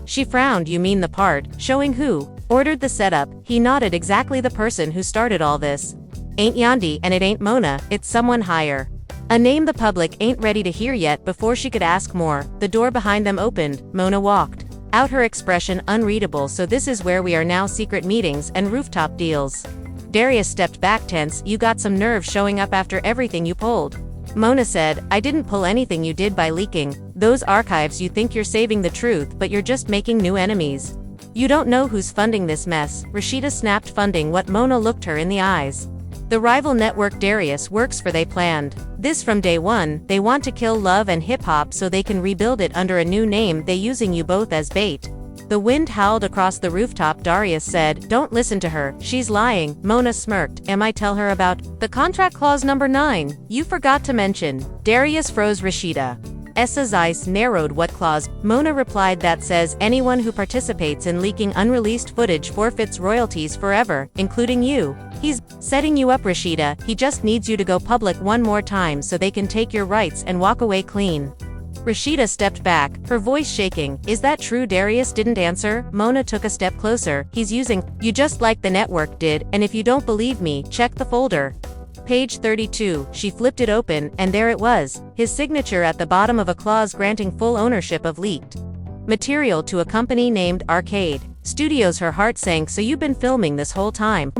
She frowned. You mean the part, showing who ordered the setup? He nodded. Exactly the person who started all this. Ain't Yandy, and it ain't Mona, it's someone higher. A name the public ain't ready to hear yet. Before she could ask more, the door behind them opened. Mona walked out, her expression unreadable. So this is where we are now, secret meetings and rooftop deals. Darius stepped back, tense. You got some nerve showing up after everything you pulled. Mona said, I didn't pull anything, you did by leaking Those archives, you think you're saving the truth, but you're just making new enemies. You don't know who's funding this mess. Rasheeda snapped, funding what? Mona looked her in the eyes. The rival network Darius works for. They planned this from day one. They want to kill love and hip-hop so they can rebuild it under a new name. They using you both as bait. The wind howled across the rooftop. Darius said, "Don't listen to her, she's lying." Mona smirked. "Am I tell her about the contract clause number 9? You forgot to mention." Darius froze. Rasheeda's eyes narrowed. "What clause?" Mona replied, "That says anyone who participates in leaking unreleased footage forfeits royalties forever, including you. He's setting you up, Rasheeda. He just needs you to go public one more time so they can take your rights and walk away clean." Rasheeda stepped back, her voice shaking. "Is that true?" Darius didn't answer. Mona took a step closer. "He's using you just like the network did, and if you don't believe me, check the folder." Page 32, she flipped it open, and there it was, his signature at the bottom of a clause granting full ownership of leaked material to a company named Arcade Studios. Her heart sank. "So you've been filming this whole time?"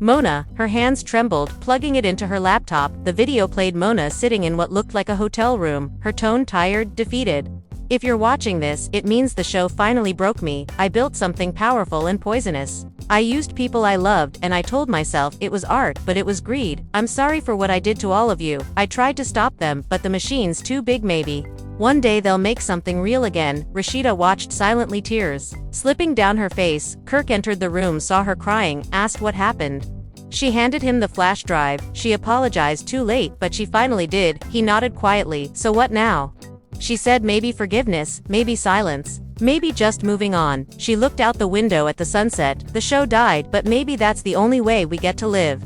Mona, her hands trembled, plugging it into her laptop. The video played Mona sitting in what looked like a hotel room, her tone tired, defeated. "If you're watching this, it means the show finally broke me. I built something powerful and poisonous. I used people I loved, and I told myself it was art, but it was greed. I'm sorry for what I did to all of you. I tried to stop them, but the machine's too big. Maybe one day they'll make something real again." Rasheeda watched silently, tears slipping down her face. Kirk entered the room, saw her crying, asked what happened. She handed him the flash drive. She apologized too late, but she finally did. He nodded quietly. "So what now?" She said, "Maybe forgiveness, maybe silence, maybe just moving on." She looked out the window at the sunset. The show died, but maybe that's the only way we get to live.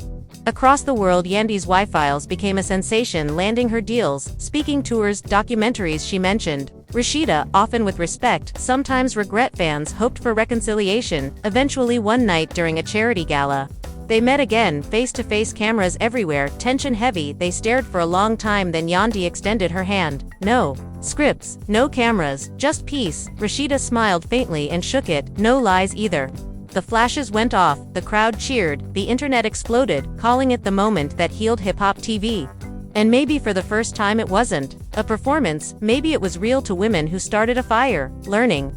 Across the world, Yandy's Y-Files became a sensation, landing her deals, speaking tours, documentaries. She mentioned Rasheeda, often with respect, sometimes regret. Fans hoped for reconciliation. Eventually, one night during a charity gala, they met again, face-to-face, cameras everywhere, tension heavy. They stared for a long time, then Yandy extended her hand. "No scripts, no cameras, just peace." Rasheeda smiled faintly and shook it. "No lies either." The flashes went off, the crowd cheered, the internet exploded, calling it the moment that healed hip-hop TV. And maybe for the first time it wasn't a performance, maybe it was real to women who started a fire, learning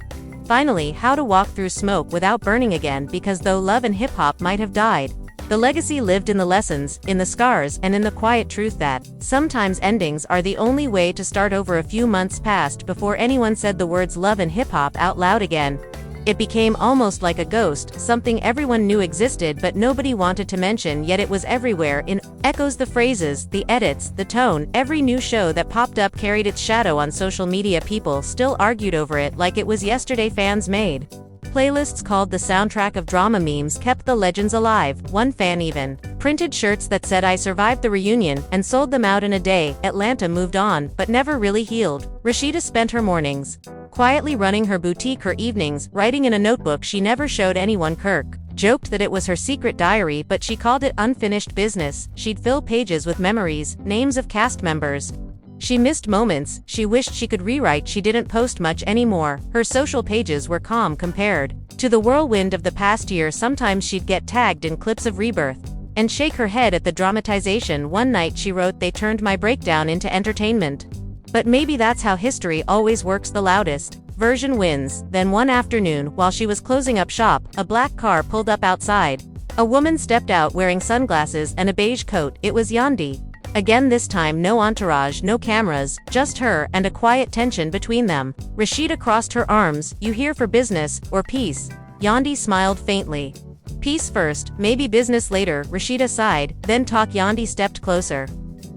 finally how to walk through smoke without burning again, because though love and hip-hop might have died, the legacy lived in the lessons, in the scars, and in the quiet truth that sometimes endings are the only way to start over. A few months passed before anyone said the words love and hip-hop out loud again. It became almost like a ghost, something everyone knew existed but nobody wanted to mention, yet it was everywhere, in echoes, the phrases, the edits, the tone. Every new show that popped up carried its shadow on social media. People still argued over it like it was yesterday. Fans made playlists called the soundtrack of drama. Memes kept the legends alive. One fan even printed shirts that said "I survived the reunion" and sold them out in a day. Atlanta moved on, but never really healed. Rasheeda spent her mornings quietly running her boutique, her evenings writing in a notebook she never showed anyone. Kirk joked that it was her secret diary, but she called it unfinished business. She'd fill pages with memories, names of cast members she missed, moments she wished she could rewrite. She didn't post much anymore. Her social pages were calm compared to the whirlwind of the past year. Sometimes she'd get tagged in clips of rebirth and shake her head at the dramatization. One night she wrote, "They turned my breakdown into entertainment. But maybe that's how history always works, the loudest version wins." Then one afternoon, while she was closing up shop, a black car pulled up outside. A woman stepped out wearing sunglasses and a beige coat. It was Yandy. Again, this time no entourage, no cameras, just her, and a quiet tension between them. Rasheeda crossed her arms. "You here for business, or peace?" Yandy smiled faintly. "Peace first, maybe business later." Rasheeda sighed. "Then talk." Yandy stepped closer.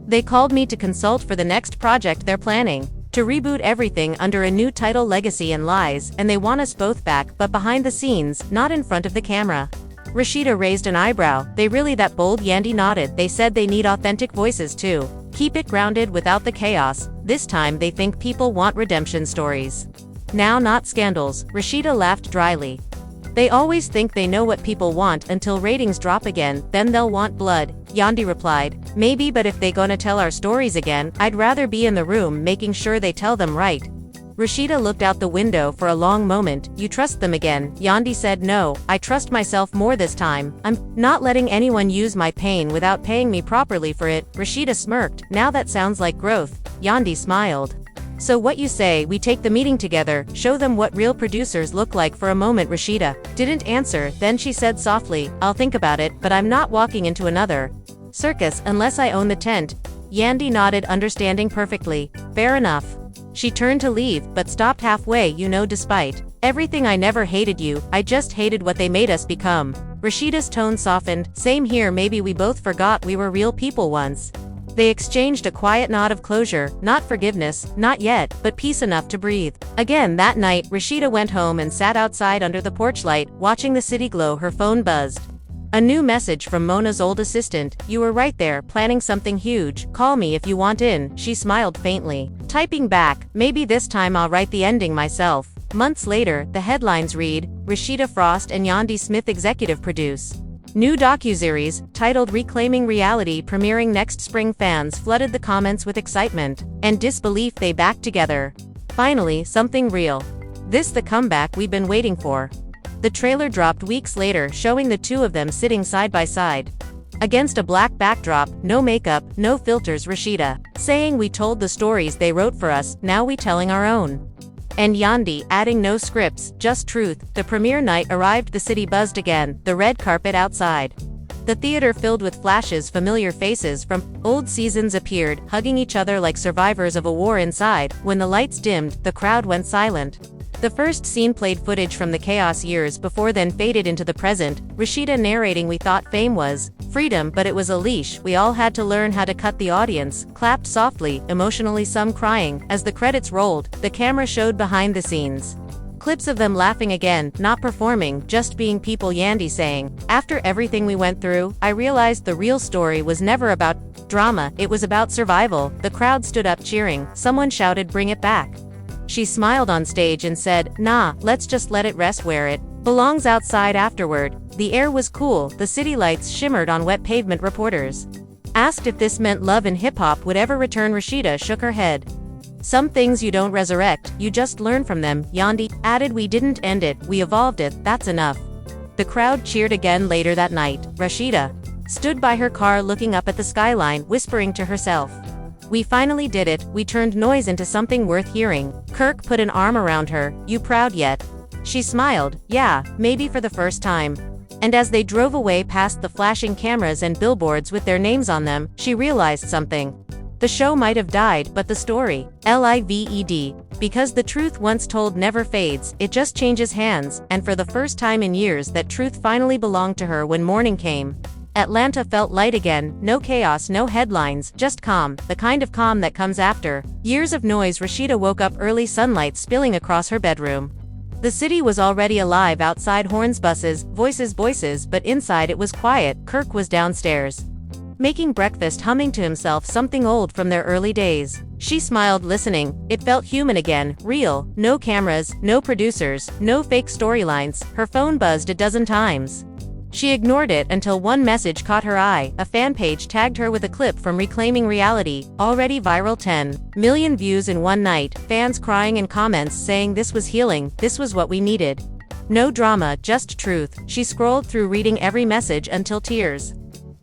"They called me to consult for the next project they're planning. To reboot everything under a new title, Legacy and Lies, and they want us both back, but behind the scenes, not in front of the camera." Rasheeda raised an eyebrow. "They really that bold?" Yandy nodded. "They said they need authentic voices too. Keep it grounded without the chaos. This time they think people want redemption stories now, not scandals." Rasheeda laughed dryly. "They always think they know what people want until ratings drop again, then they'll want blood." Yandy replied, "Maybe, but if they gonna tell our stories again, I'd rather be in the room making sure they tell them right." Rasheeda looked out the window for a long moment. "You trust them again?" Yandy said. "No, I trust myself more this time. I'm not letting anyone use my pain without paying me properly for it." Rasheeda smirked. "Now that sounds like growth." Yandy smiled. So what you say, we take the meeting together, show them what real producers look like for a moment. Rasheeda didn't answer, then she said softly, I'll think about it, but I'm not walking into another circus unless I own the tent. Yandy nodded, understanding perfectly. Fair enough. She turned to leave, but stopped halfway. Despite everything, I never hated you, I just hated what they made us become. Rasheeda's tone softened. Same here, maybe we both forgot we were real people once. They exchanged a quiet nod of closure, not forgiveness, not yet, but peace enough to breathe. Again that night, Rasheeda went home and sat outside under the porch light, watching the city glow. Her phone buzzed. A new message from Mona's old assistant. You were right there, planning something huge. Call me if you want in. She smiled faintly. Typing back, maybe this time I'll write the ending myself. Months later, the headlines read, Rasheeda Frost and Yandy Smith executive produce new docuseries, titled Reclaiming Reality, premiering next spring. Fans flooded the comments with excitement and disbelief. They back together. Finally, something real. This the comeback we've been waiting for. The trailer dropped weeks later, showing the two of them sitting side by side against a black backdrop, no makeup, no filters. Rasheeda saying, we told the stories they wrote for us, now we telling our own. And Yandy adding, no scripts, just truth. The premiere night arrived, the city buzzed again, the red carpet outside the theater filled with flashes. Familiar faces from old seasons appeared, hugging each other like survivors of a war. Inside, when the lights dimmed, the crowd went silent. The first scene played footage from the chaos years before, then faded into the present. Rasheeda narrating, we thought fame was freedom, but it was a leash. We all had to learn how to cut. The audience clapped softly, emotionally, some crying. As the credits rolled, the camera showed behind the scenes clips of them laughing again, not performing, just being people. Yandy saying, after everything we went through, I realized the real story was never about drama, it was about survival. The crowd stood up cheering. Someone shouted, bring it back. She smiled on stage and said, nah, let's just let it rest where it belongs. Outside afterward, the air was cool, the city lights shimmered on wet pavement. Reporters asked if this meant love and hip-hop would ever return. Rasheeda shook her head. Some things you don't resurrect, you just learn from them. Yandy added, we didn't end it, we evolved it, that's enough. The crowd cheered again. Later that night, Rasheeda stood by her car looking up at the skyline, whispering to herself, we finally did it, we turned noise into something worth hearing. Kirk put an arm around her. You proud yet? She smiled. Yeah, maybe for the first time. And as they drove away past the flashing cameras and billboards with their names on them, she realized something. The show might have died, but the story lived, because the truth once told never fades, it just changes hands. And for the first time in years, that truth finally belonged to her. When morning came, Atlanta felt light again. No chaos, no headlines, just calm, the kind of calm that comes after years of noise. Rasheeda woke up early, sunlight spilling across her bedroom. The city was already alive. Outside, horns, buses, voices, but inside it was quiet. Kirk was downstairs making breakfast, humming to himself something old from their early days. She smiled, listening. It felt human again, real. No cameras, no producers, no fake storylines. Her phone buzzed a dozen times. She ignored it until one message caught her eye. A fan page tagged her with a clip from Reclaiming Reality, already viral, 10 million views in one night. Fans crying in comments saying this was healing, this was what we needed. No drama, just truth. She scrolled through, reading every message until tears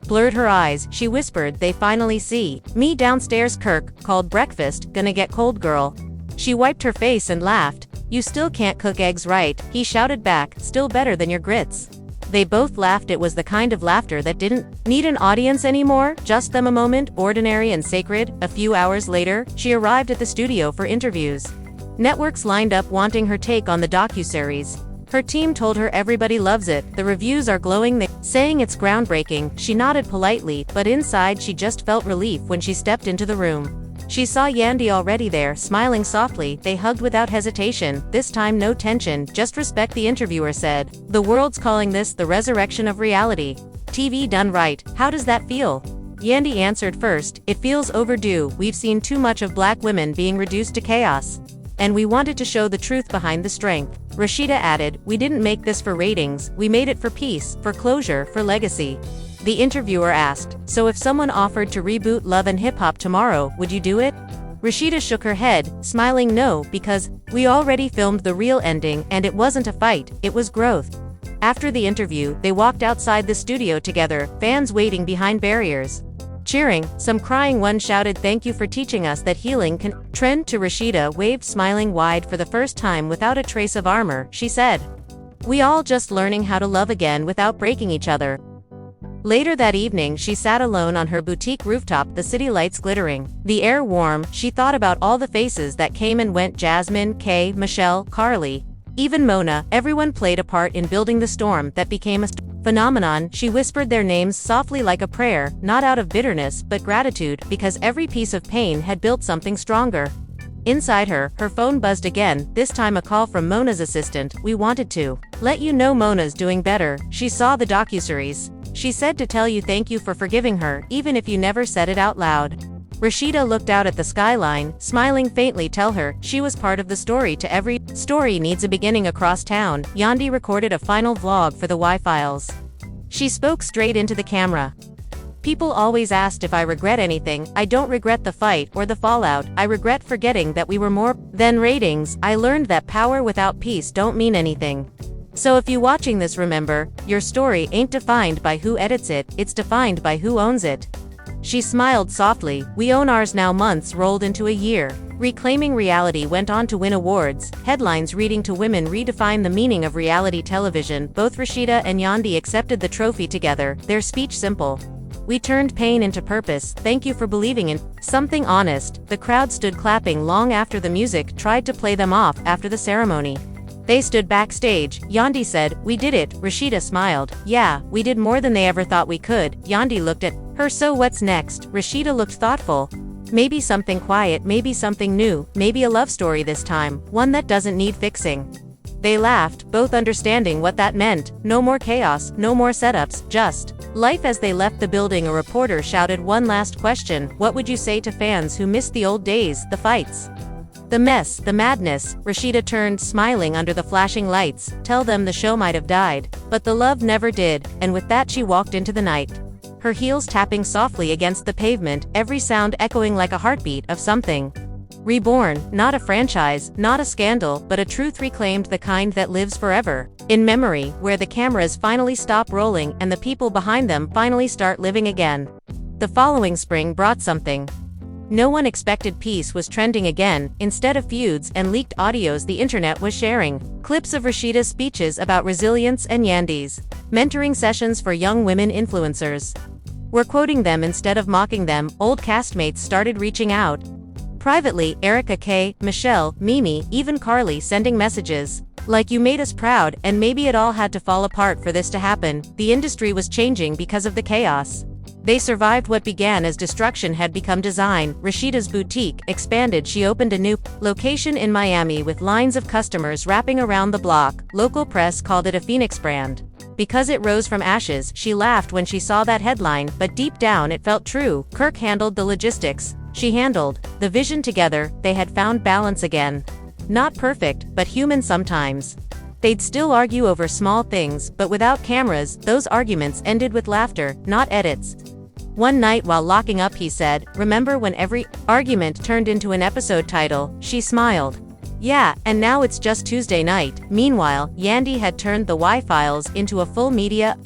blurred her eyes. She whispered, they finally see me. Downstairs, Kirk called, breakfast gonna get cold, girl. She wiped her face and laughed. You still can't cook eggs right, he shouted back. Still better than your grits. They both laughed. It was the kind of laughter that didn't need an audience anymore, just them, a moment, ordinary and sacred. A few hours later, she arrived at the studio for interviews. Networks lined up wanting her take on the docuseries. Her team told her everybody loves it, the reviews are glowing, saying it's groundbreaking. She nodded politely, but inside she just felt relief when she stepped into the room. She saw Yandy already there, smiling softly. They hugged without hesitation, this time no tension, just respect. The interviewer said, the world's calling this the resurrection of reality. TV done right, how does that feel? Yandy answered first, it feels overdue. We've seen too much of black women being reduced to chaos. And we wanted to show the truth behind the strength. Rasheeda added, we didn't make this for ratings, we made it for peace, for closure, for legacy. The interviewer asked, so if someone offered to reboot Love and Hip Hop tomorrow, would you do it? Rasheeda shook her head, smiling, no, because we already filmed the real ending, and it wasn't a fight, it was growth. After the interview, they walked outside the studio together, fans waiting behind barriers. cheering. Some crying. One shouted, "Thank you for teaching us that healing can." Trend to Rasheeda waved, smiling wide for the first time without a trace of armor. She said, "We all just learning how to love again without breaking each other." Later that evening, she sat alone on her boutique rooftop, the city lights glittering, the air warm. She thought about all the faces that came and went: Jasmine, Kay, Michelle, Carly, even Mona. Everyone played a part in building the storm that became a phenomenon. She whispered their names softly like a prayer, not out of bitterness but gratitude, because every piece of pain had built something stronger. Inside her, her phone buzzed again, this time a call from Mona's assistant. "We wanted to let you know Mona's doing better. She saw the docuseries. She said to tell you thank you for forgiving her, even if you never said it out loud." Rasheeda looked out at the skyline, smiling faintly. "Tell her she was part of the story. To every story needs a beginning." Across town, Yandy recorded a final vlog for the Y-Files. She spoke straight into the camera. "People always asked if I regret anything. I don't regret the fight or the fallout. I regret forgetting that we were more than ratings. I learned that power without peace don't mean anything. So if you watching this, remember, your story ain't defined by who edits it, it's defined by who owns it." She smiled softly. "We own ours now." Months rolled into a year. Reclaiming Reality went on to win awards, headlines reading "To Women Redefine the Meaning of Reality Television." Both Rasheeda and Yandy accepted the trophy together, their speech simple. "We turned pain into purpose. Thank you for believing in something honest." The crowd stood clapping long after the music tried to play them off. After the ceremony, they stood backstage. Yandy said, "We did it." Rasheeda smiled. "Yeah, we did more than they ever thought we could." Yandy looked at her. "So what's next?" Rasheeda looked thoughtful. "Maybe something quiet, maybe something new, maybe a love story this time, one that doesn't need fixing." They laughed, both understanding what that meant. No more chaos, no more setups, just life. As they left the building, a reporter shouted, "One last question. What would you say to fans who missed the old days, the fights, the mess, the madness?" Rasheeda turned, smiling under the flashing lights. "Tell them the show might have died, but the love never did." And with that, she walked into the night, her heels tapping softly against the pavement, every sound echoing like a heartbeat of something reborn. Not a franchise, not a scandal, but a truth reclaimed, the kind that lives forever in memory, where the cameras finally stop rolling and the people behind them finally start living again. The following spring brought something no one expected. Peace was trending again, instead of feuds and leaked audios the internet was sharing. Clips of Rasheeda's speeches about resilience and Yandy's mentoring sessions for young women influencers were quoting them instead of mocking them. Old castmates started reaching out privately, Erica, Kay, Michelle, Mimi, even Carly, sending messages like, "You made us proud," and maybe it all had to fall apart for this to happen. The industry was changing because of the chaos. They survived what began as destruction had become design. Rasheeda's boutique expanded. She opened a new location in Miami with lines of customers wrapping around the block. Local press called it a phoenix brand because it rose from ashes. She laughed when she saw that headline, but deep down it felt true. Kirk handled the logistics. She handled the vision. Together, they had found balance again. Not perfect, but human sometimes. They'd still argue over small things, but without cameras, those arguments ended with laughter, not edits. One night while locking up, he said, "Remember when every argument turned into an episode title?" She smiled. "Yeah, and now it's just Tuesday night." Meanwhile, Yandy had turned the Y-Files into a full media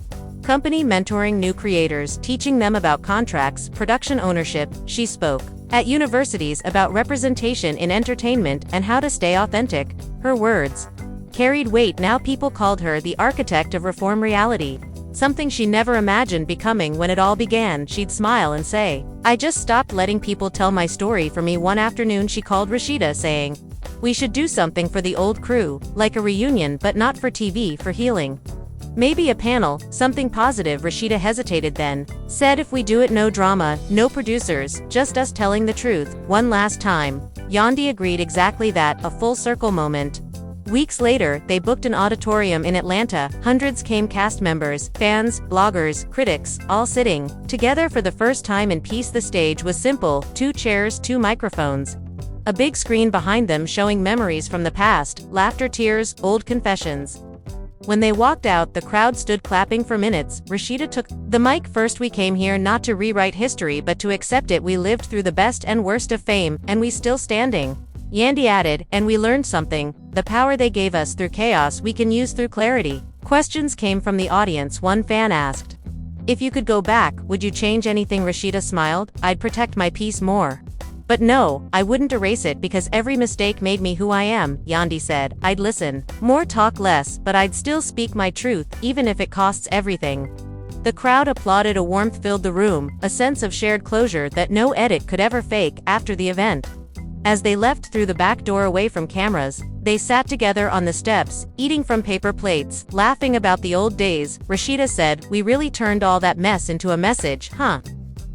company, mentoring new creators, teaching them about contracts, production ownership. She spoke at universities about representation in entertainment and how to stay authentic. Her words carried weight. Now people called her the architect of reform reality, something she never imagined becoming. When it all began, she'd smile and say, "I just stopped letting people tell my story for me." One afternoon she called Rasheeda, saying, "We should do something for the old crew, like a reunion, but not for TV, for healing. Maybe a panel, something positive." Rasheeda hesitated, then said, "If we do it, no drama, no producers, just us telling the truth, one last time." Yandy agreed. Exactly that, a full circle moment. Weeks later, they booked an auditorium in Atlanta. Hundreds came: cast members, fans, bloggers, critics, all sitting together for the first time in peace. The stage was simple: 2 chairs, 2 microphones, a big screen behind them showing memories from the past, laughter, tears, old confessions. When they walked out, the crowd stood clapping for minutes. Rasheeda took the mic first. "We came here not to rewrite history but to accept it. We lived through the best and worst of fame, and we still standing." Yandy added, "And we learned something. The power they gave us through chaos we can use through clarity." Questions came from the audience. One fan asked, If you could go back, would you change anything? Rasheeda smiled. I'd protect my peace more. But no, I wouldn't erase it because every mistake made me who I am, Yandy said. I'd listen. More talk less, but I'd still speak my truth, even if it costs everything. The crowd applauded. A warmth filled the room, a sense of shared closure that no edit could ever fake after the event. As they left through the back door away from cameras, they sat together on the steps, eating from paper plates, laughing about the old days. Rasheeda said, "We really turned all that mess into a message, huh?"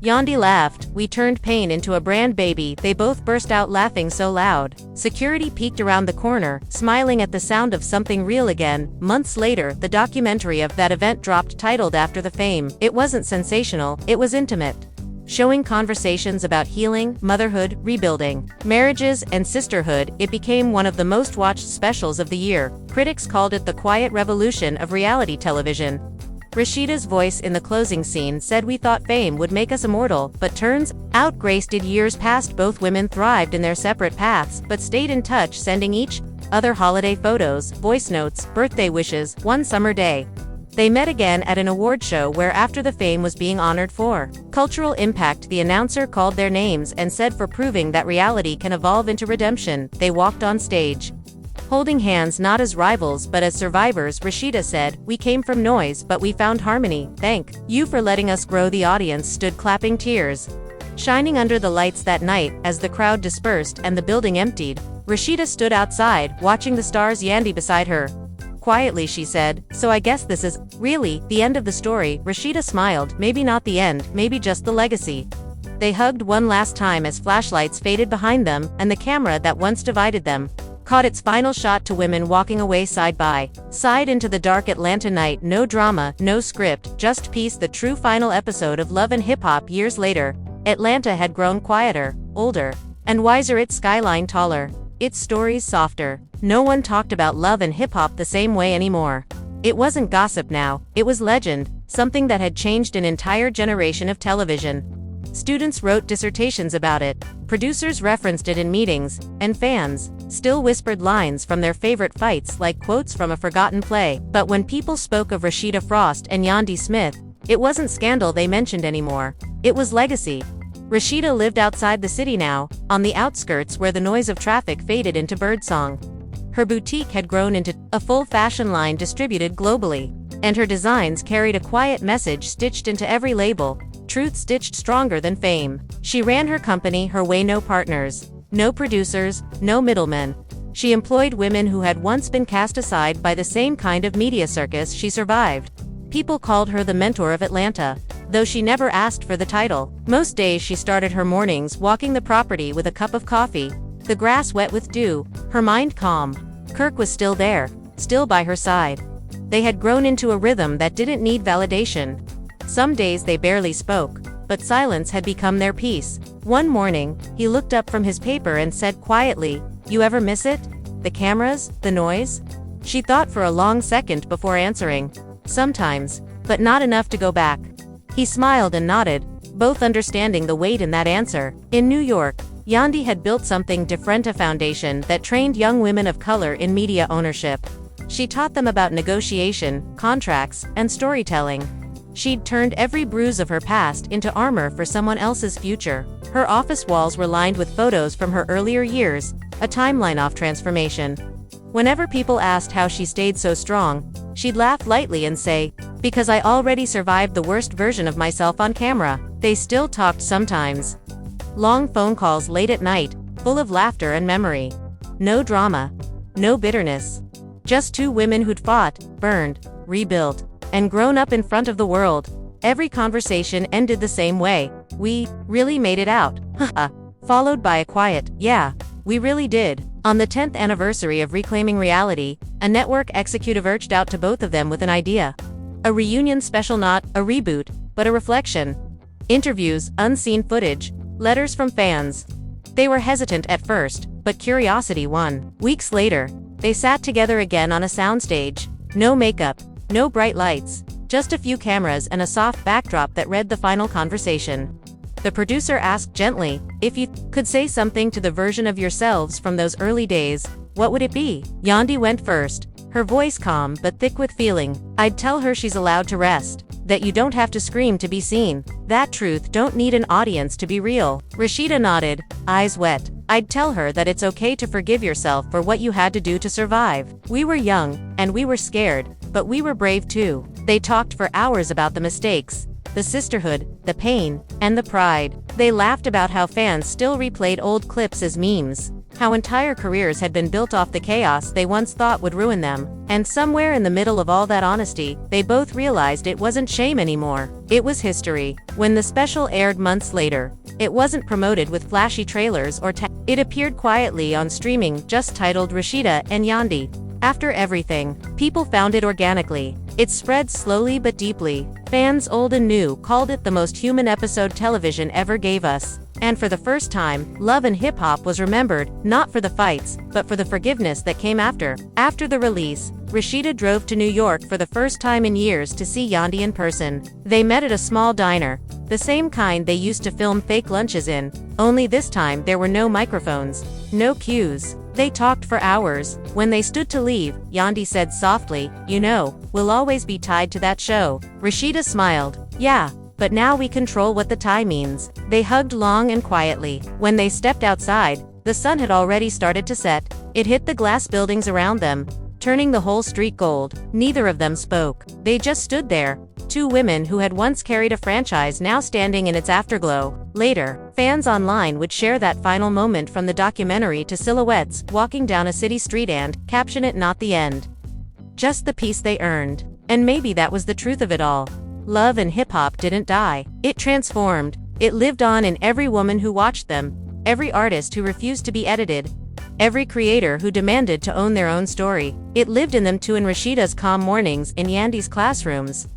Yandy laughed, "We turned pain into a brand, baby." They both burst out laughing so loud. Security peeked around the corner, smiling at the sound of something real again. Months later, the documentary of that event dropped, titled after the fame. It wasn't sensational, it was intimate. Showing conversations about healing, motherhood, rebuilding, marriages, and sisterhood, it became one of the most watched specials of the year. Critics called it the quiet revolution of reality television. Rasheeda's voice in the closing scene said, "We thought fame would make us immortal, but turns out grace did." Years passed. Both women thrived in their separate paths, but stayed in touch, sending each other holiday photos, voice notes, birthday wishes. One summer day, they met again at an award show where, after the fame was being honored for cultural impact, the announcer called their names and said, "For proving that reality can evolve into redemption." They walked on stage, holding hands, not as rivals but as survivors. Rasheeda said, "We came from noise, but we found harmony. Thank you for letting us grow." The audience stood clapping, tears shining under the lights. That night, as the crowd dispersed and the building emptied, Rasheeda stood outside, watching the stars. Yandy beside her. Quietly she said, "So I guess this is, really, the end of the story." Rasheeda smiled. Maybe not the end, maybe just the legacy. They hugged one last time as flashlights faded behind them, and the camera that once divided them caught its final shot. To women walking away side by side into the dark Atlanta night. No drama, no script, just peace. The true final episode of Love and Hip Hop. Years later, Atlanta had grown quieter, older, and wiser. Its skyline taller, its stories softer. No one talked about love and hip hop the same way anymore. It wasn't gossip now, it was legend, something that had changed an entire generation of television. Students wrote dissertations about it, producers referenced it in meetings, and fans still whispered lines from their favorite fights like quotes from a forgotten play. But when people spoke of Rasheeda Frost and Yandy Smith, it wasn't scandal they mentioned anymore. It was legacy. Rasheeda lived outside the city now, on the outskirts where the noise of traffic faded into birdsong. Her boutique had grown into a full fashion line distributed globally, and her designs carried a quiet message stitched into every label. Truth stitched stronger than fame. She ran her company her way, no partners, no producers, no middlemen. She employed women who had once been cast aside by the same kind of media circus. She survived. People called her the mentor of Atlanta, though she never asked for the title. Most days she started her mornings walking the property with a cup of coffee, the grass wet with dew, her mind calm. Kirk was still there, still by her side. They had grown into a rhythm that didn't need validation. Some days they barely spoke, but silence had become their peace. One morning, he looked up from his paper and said quietly, "You ever miss it? The cameras, the noise?" She thought for a long second before answering, "Sometimes, but not enough to go back." He smiled and nodded, both understanding the weight in that answer. In New York, Yandy had built something different, a foundation that trained young women of color in media ownership. She taught them about negotiation, contracts, and storytelling. She'd turned every bruise of her past into armor for someone else's future. Her office walls were lined with photos from her earlier years, a timeline of transformation. Whenever people asked how she stayed so strong, she'd laugh lightly and say, "Because I already survived the worst version of myself on camera." They still talked sometimes. Long phone calls late at night, full of laughter and memory. No drama. No bitterness. Just two women who'd fought, burned, rebuilt, and grown up in front of the world. Every conversation ended the same way. "We really made it out, haha," followed by a quiet, "Yeah, we really did." On the 10th anniversary of Reclaiming Reality, a network executive reached out to both of them with an idea. A reunion special, not a reboot, but a reflection. Interviews, unseen footage, letters from fans. They were hesitant at first, but curiosity won. Weeks later, they sat together again on a soundstage. No makeup, no bright lights, just a few cameras and a soft backdrop that read the final conversation. The producer asked gently, "If you could say something to the version of yourselves from those early days, what would it be?" Yandy went first, her voice calm but thick with feeling. "I'd tell her she's allowed to rest. that you don't have to scream to be seen. That truth don't need an audience to be real. Rasheeda nodded, eyes wet. I'd tell her that it's okay to forgive yourself for what you had to do to survive. We were young, and we were scared, but we were brave too. They talked for hours about the mistakes, the sisterhood, the pain, and the pride. They laughed about how fans still replayed old clips as memes, how entire careers had been built off the chaos they once thought would ruin them. And somewhere in the middle of all that honesty, they both realized it wasn't shame anymore. It was history. When the special aired months later, it wasn't promoted with flashy trailers or it appeared quietly on streaming, just titled Rasheeda and Yandy. After everything, people found it organically. It spread slowly but deeply. Fans old and new called it the most human episode television ever gave us. And for the first time, love and hip-hop was remembered, not for the fights, but for the forgiveness that came after. After the release, Rasheeda drove to New York for the first time in years to see Yandy in person. They met at a small diner, the same kind they used to film fake lunches in, only this time there were no microphones, no cues. They talked for hours. When they stood to leave, Yandy said softly, "You know, we'll always be tied to that show." Rasheeda smiled. "Yeah, but now we control what the tie means." They hugged long and quietly. When they stepped outside, the sun had already started to set. It hit the glass buildings around them, turning the whole street gold. Neither of them spoke. They just stood there, two women who had once carried a franchise now standing in its afterglow. Later, fans online would share that final moment from the documentary to silhouettes walking down a city street and caption it, "Not the end, just the peace they earned." And maybe that was the truth of it all. Love and hip-hop didn't die. It transformed. It lived on in every woman who watched them, every artist who refused to be edited, every creator who demanded to own their own story. It lived in them too, in Rasheeda's calm mornings, in Yandy's classrooms,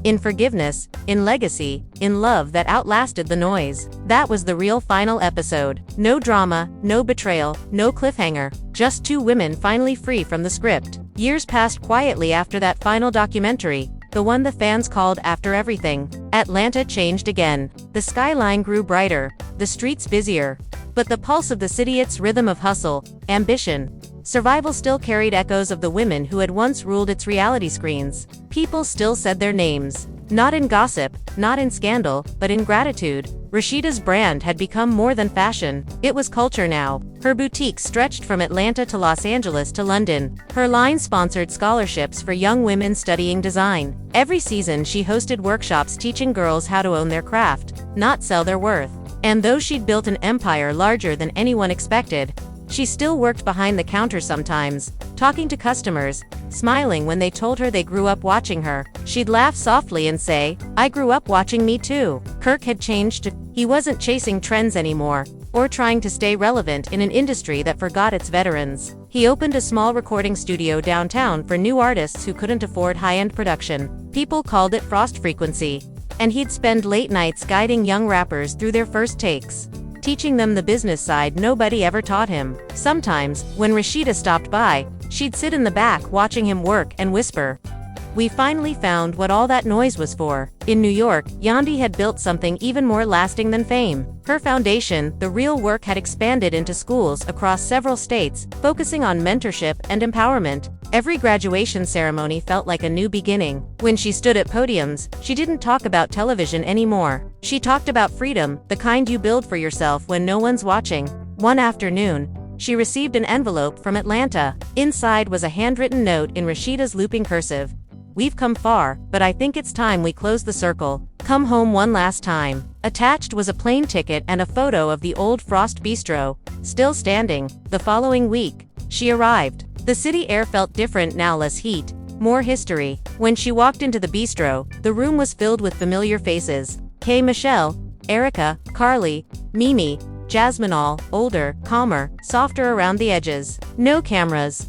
in forgiveness, in legacy, in love that outlasted the noise. That was the real final episode. No drama, no betrayal, no cliffhanger. Just two women finally free from the script. Years passed quietly after that final documentary, the one the fans called After Everything. Atlanta changed again. The skyline grew brighter, the streets busier, but the pulse of the city, its rhythm of hustle, ambition, survival still carried echoes of the women who had once ruled its reality screens. People still said their names. Not in gossip, not in scandal, but in gratitude. Rasheeda's brand had become more than fashion. It was culture now. Her boutique stretched from Atlanta to Los Angeles to London. Her line sponsored scholarships for young women studying design. Every season she hosted workshops teaching girls how to own their craft, not sell their worth. And though she'd built an empire larger than anyone expected, she still worked behind the counter sometimes, talking to customers, smiling when they told her they grew up watching her. She'd laugh softly and say, "I grew up watching me too." Kirk had changed. He wasn't chasing trends anymore, or trying to stay relevant in an industry that forgot its veterans. He opened a small recording studio downtown for new artists who couldn't afford high-end production. People called it Frost Frequency. And he'd spend late nights guiding young rappers through their first takes, teaching them the business side nobody ever taught him. Sometimes, when Rasheeda stopped by, she'd sit in the back watching him work and whisper, "We finally found what all that noise was for." In New York, Yandy had built something even more lasting than fame. Her foundation, the real work, had expanded into schools across several states, focusing on mentorship and empowerment. Every graduation ceremony felt like a new beginning. When she stood at podiums, she didn't talk about television anymore. She talked about freedom, the kind you build for yourself when no one's watching. One afternoon, she received an envelope from Atlanta. Inside was a handwritten note in Rasheeda's looping cursive. "We've come far, but I think it's time we close the circle. Come home one last time." Attached was a plane ticket and a photo of the old Frost Bistro, still standing. The following week, she arrived. The city air felt different now, less heat, more history. When she walked into the bistro, the room was filled with familiar faces. Kay Michelle, Erica, Carly, Mimi, Jasmine, all older, calmer, softer around the edges. No cameras,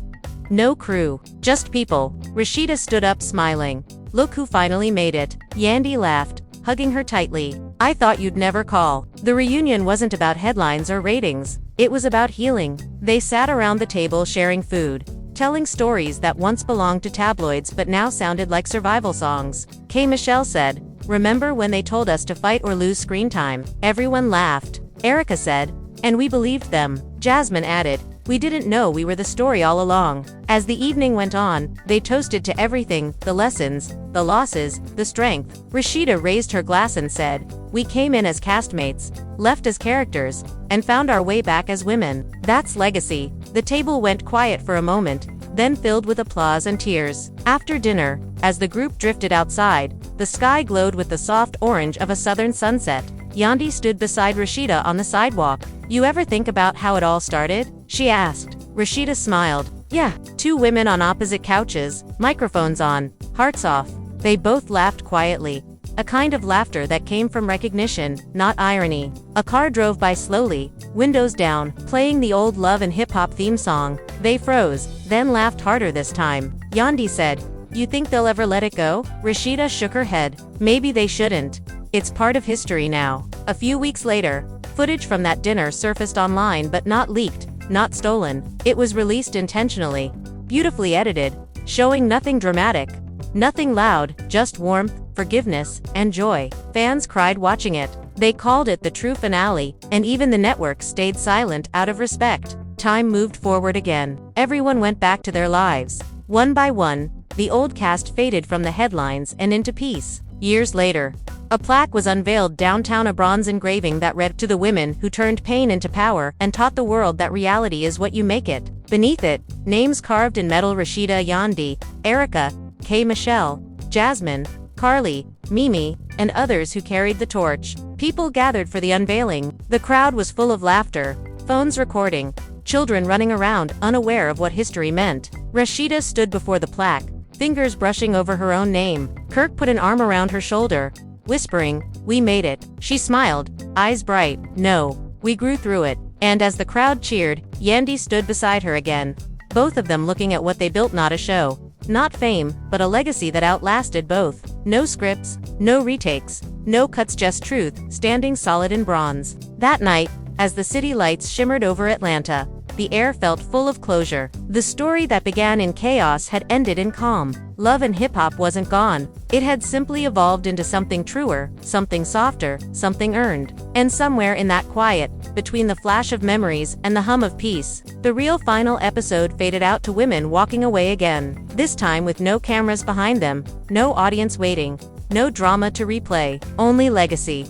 no crew, just people. Rasheeda stood up smiling. "Look who finally made it." Yandy laughed, hugging her tightly. "I thought you'd never call." The reunion wasn't about headlines or ratings. It was about healing. They sat around the table sharing food, telling stories that once belonged to tabloids but now sounded like survival songs. Kay Michelle said, "Remember when they told us to fight or lose screen time?" Everyone laughed. Erica said, "And we believed them." Jasmine added, We didn't know we were the story all along. As the evening went on, they toasted to everything, the lessons, the losses, the strength. Rasheeda raised her glass and said, "We came in as castmates, left as characters, and found our way back as women. That's legacy." The table went quiet for a moment, then filled with applause and tears. After dinner, as the group drifted outside, the sky glowed with the soft orange of a southern sunset. Yandy stood beside Rasheeda on the sidewalk. "You ever think about how it all started?" she asked. Rasheeda smiled. "Yeah." Two women on opposite couches, microphones on, hearts off. They both laughed quietly. A kind of laughter that came from recognition, not irony. A car drove by slowly, windows down, playing the old love and hip-hop theme song. They froze, then laughed harder this time. Yandy said, "You think they'll ever let it go?" Rasheeda shook her head. "Maybe they shouldn't. It's part of history now." A few weeks later, footage from that dinner surfaced online but not leaked, not stolen. It was released intentionally, beautifully edited, showing nothing dramatic, nothing loud, just warmth, forgiveness, and joy. Fans cried watching it. They called it the true finale, and even the network stayed silent out of respect. Time moved forward again. Everyone went back to their lives. One by one, the old cast faded from the headlines and into peace. Years later, a plaque was unveiled downtown, a bronze engraving that read, "To the women who turned pain into power and taught the world that reality is what you make it." Beneath it, names carved in metal: Rasheeda, Yandy, Erica, K. Michelle, Jasmine, Carly, Mimi, and others who carried the torch. People gathered for the unveiling. The crowd was full of laughter, phones recording, children running around unaware of what history meant. Rasheeda stood before the plaque, fingers brushing over her own name. Kirk put an arm around her shoulder, whispering, "We made it." She smiled, eyes bright. "No, we grew through it." And as the crowd cheered, Yandy stood beside her again, both of them looking at what they built: not a show, not fame, but a legacy that outlasted both. No scripts, no retakes, no cuts, just truth, standing solid in bronze. That night, as the city lights shimmered over Atlanta, the air felt full of closure. The story that began in chaos had ended in calm. Love and hip-hop wasn't gone. It had simply evolved into something truer, something softer, something earned. And somewhere in that quiet, between the flash of memories and the hum of peace, the real final episode faded out to women walking away again. This time with no cameras behind them, no audience waiting, no drama to replay, only legacy.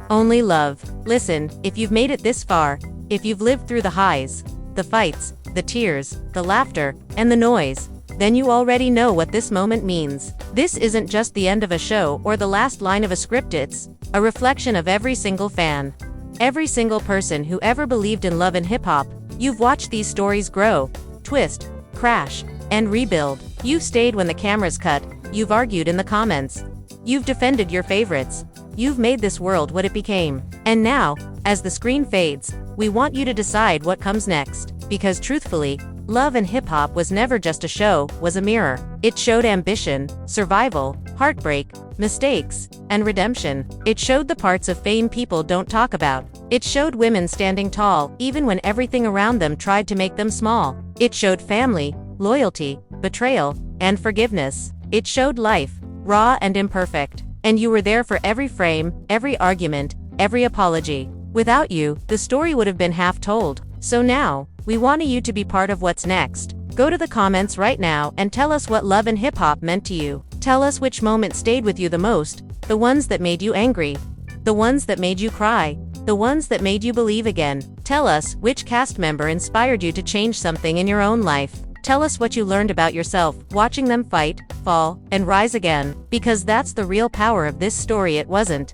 Only love. Listen, if you've made it this far, if you've lived through the highs, the fights, the tears, the laughter, and the noise, then you already know what this moment means. This isn't just the end of a show or the last line of a script, it's a reflection of every single fan. Every single person who ever believed in love and hip-hop. You've watched these stories grow, twist, crash, and rebuild. You've stayed when the cameras cut, you've argued in the comments, you've defended your favorites, you've made this world what it became. And now, as the screen fades, we want you to decide what comes next. Because truthfully, Love and Hip-Hop was never just a show, was a mirror. It showed ambition, survival, heartbreak, mistakes, and redemption. It showed the parts of fame people don't talk about. It showed women standing tall, even when everything around them tried to make them small. It showed family, loyalty, betrayal, and forgiveness. It showed life, raw and imperfect. And you were there for every frame, every argument, every apology. Without you, the story would have been half told. So now, we want you to be part of what's next. Go to the comments right now and tell us what Love and Hip-Hop meant to you. Tell us which moment stayed with you the most, the ones that made you angry, the ones that made you cry, the ones that made you believe again. Tell us which cast member inspired you to change something in your own life. Tell us what you learned about yourself, watching them fight, fall, and rise again. Because that's the real power of this story. It wasn't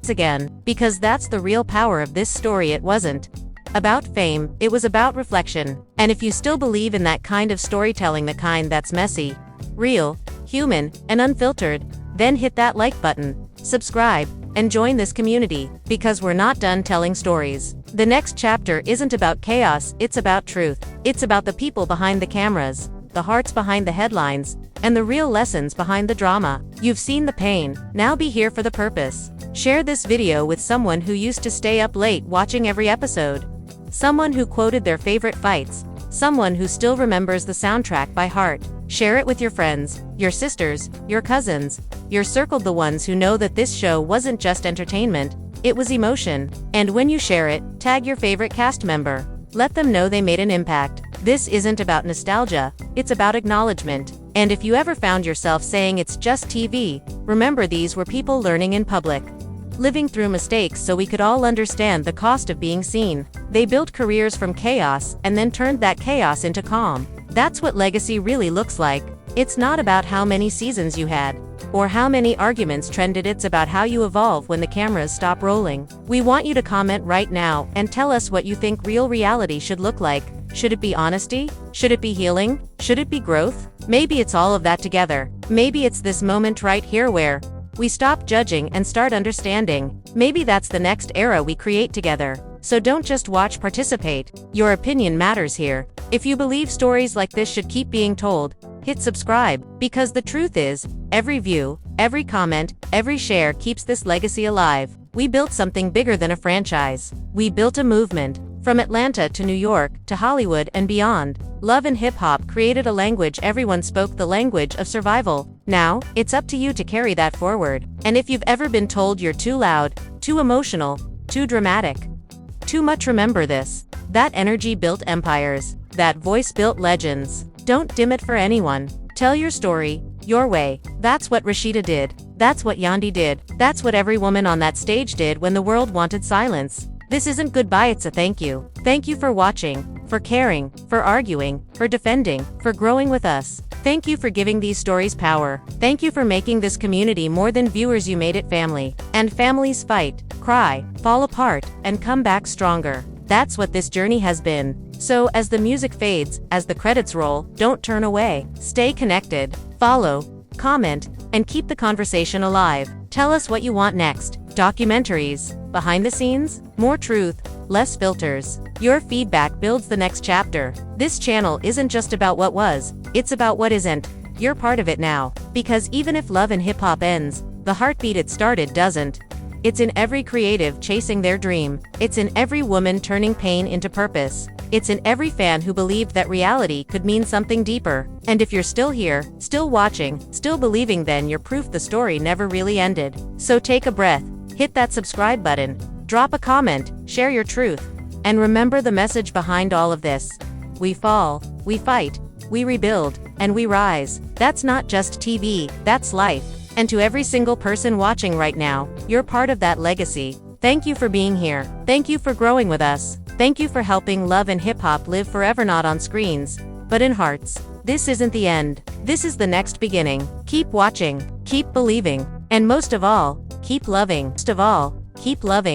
Because that's the real power of this story. It wasn't about fame, it was about reflection. And if you still believe in that kind of storytelling, the kind that's messy, real, human, and unfiltered, then hit that like button, subscribe, and join this community, because we're not done telling stories. The next chapter isn't about chaos, it's about truth. It's about the people behind the cameras, the hearts behind the headlines, and the real lessons behind the drama. You've seen the pain, now be here for the purpose. Share this video with someone who used to stay up late watching every episode. Someone who quoted their favorite fights. Someone who still remembers the soundtrack by heart. Share it with your friends, your sisters, your cousins, your circle, the ones who know that this show wasn't just entertainment, it was emotion. And when you share it, tag your favorite cast member. Let them know they made an impact. This isn't about nostalgia, it's about acknowledgement. And if you ever found yourself saying it's just TV, remember these were people learning in public, living through mistakes so we could all understand the cost of being seen. They built careers from chaos and then turned that chaos into calm. That's what legacy really looks like. It's not about how many seasons you had, or how many arguments trended, it's about how you evolve when the cameras stop rolling. We want you to comment right now and tell us what you think real reality should look like. Should it be honesty? Should it be healing? Should it be growth? Maybe it's all of that together. Maybe it's this moment right here where we stop judging and start understanding. Maybe that's the next era we create together. So don't just watch, participate. Your opinion matters here. If you believe stories like this should keep being told, hit subscribe, because the truth is, every view, every comment, every share keeps this legacy alive. We built something bigger than a franchise. We built a movement. From Atlanta to New York to Hollywood and beyond, love and hip-hop created a language. Everyone spoke the language of survival. Now, it's up to you to carry that forward. And if you've ever been told you're too loud, too emotional, too dramatic, too much, remember this. That energy built empires. That voice built legends. Don't dim it for anyone. Tell your story, your way. That's what Rasheeda did. That's what Yandy did. That's what every woman on that stage did when the world wanted silence. This isn't goodbye, it's a thank you. Thank you for watching, for caring, for arguing, for defending, for growing with us. Thank you for giving these stories power. Thank you for making this community more than viewers. You made it family. And families fight, cry, fall apart, and come back stronger. That's what this journey has been. So, as the music fades, as the credits roll, don't turn away. Stay connected, follow, comment, and keep the conversation alive. Tell us what you want next. Documentaries, behind the scenes, more truth, less filters. Your feedback builds the next chapter. This channel isn't just about what was, it's about what isn't. You're part of it now. Because even if love and hip-hop ends, the heartbeat it started doesn't. It's in every creative chasing their dream. It's in every woman turning pain into purpose. It's in every fan who believed that reality could mean something deeper. And if you're still here, still watching, still believing, then you're proof the story never really ended. So take a breath, hit that subscribe button, drop a comment, share your truth. And remember the message behind all of this. We fall, we fight, we rebuild, and we rise. That's not just TV, that's life. And to every single person watching right now, you're part of that legacy. Thank you for being here. Thank you for growing with us. Thank you for helping love and hip-hop live forever, not on screens, but in hearts. This isn't the end. This is the next beginning. Keep watching, keep believing, and most of all, keep loving. Most of all, keep loving.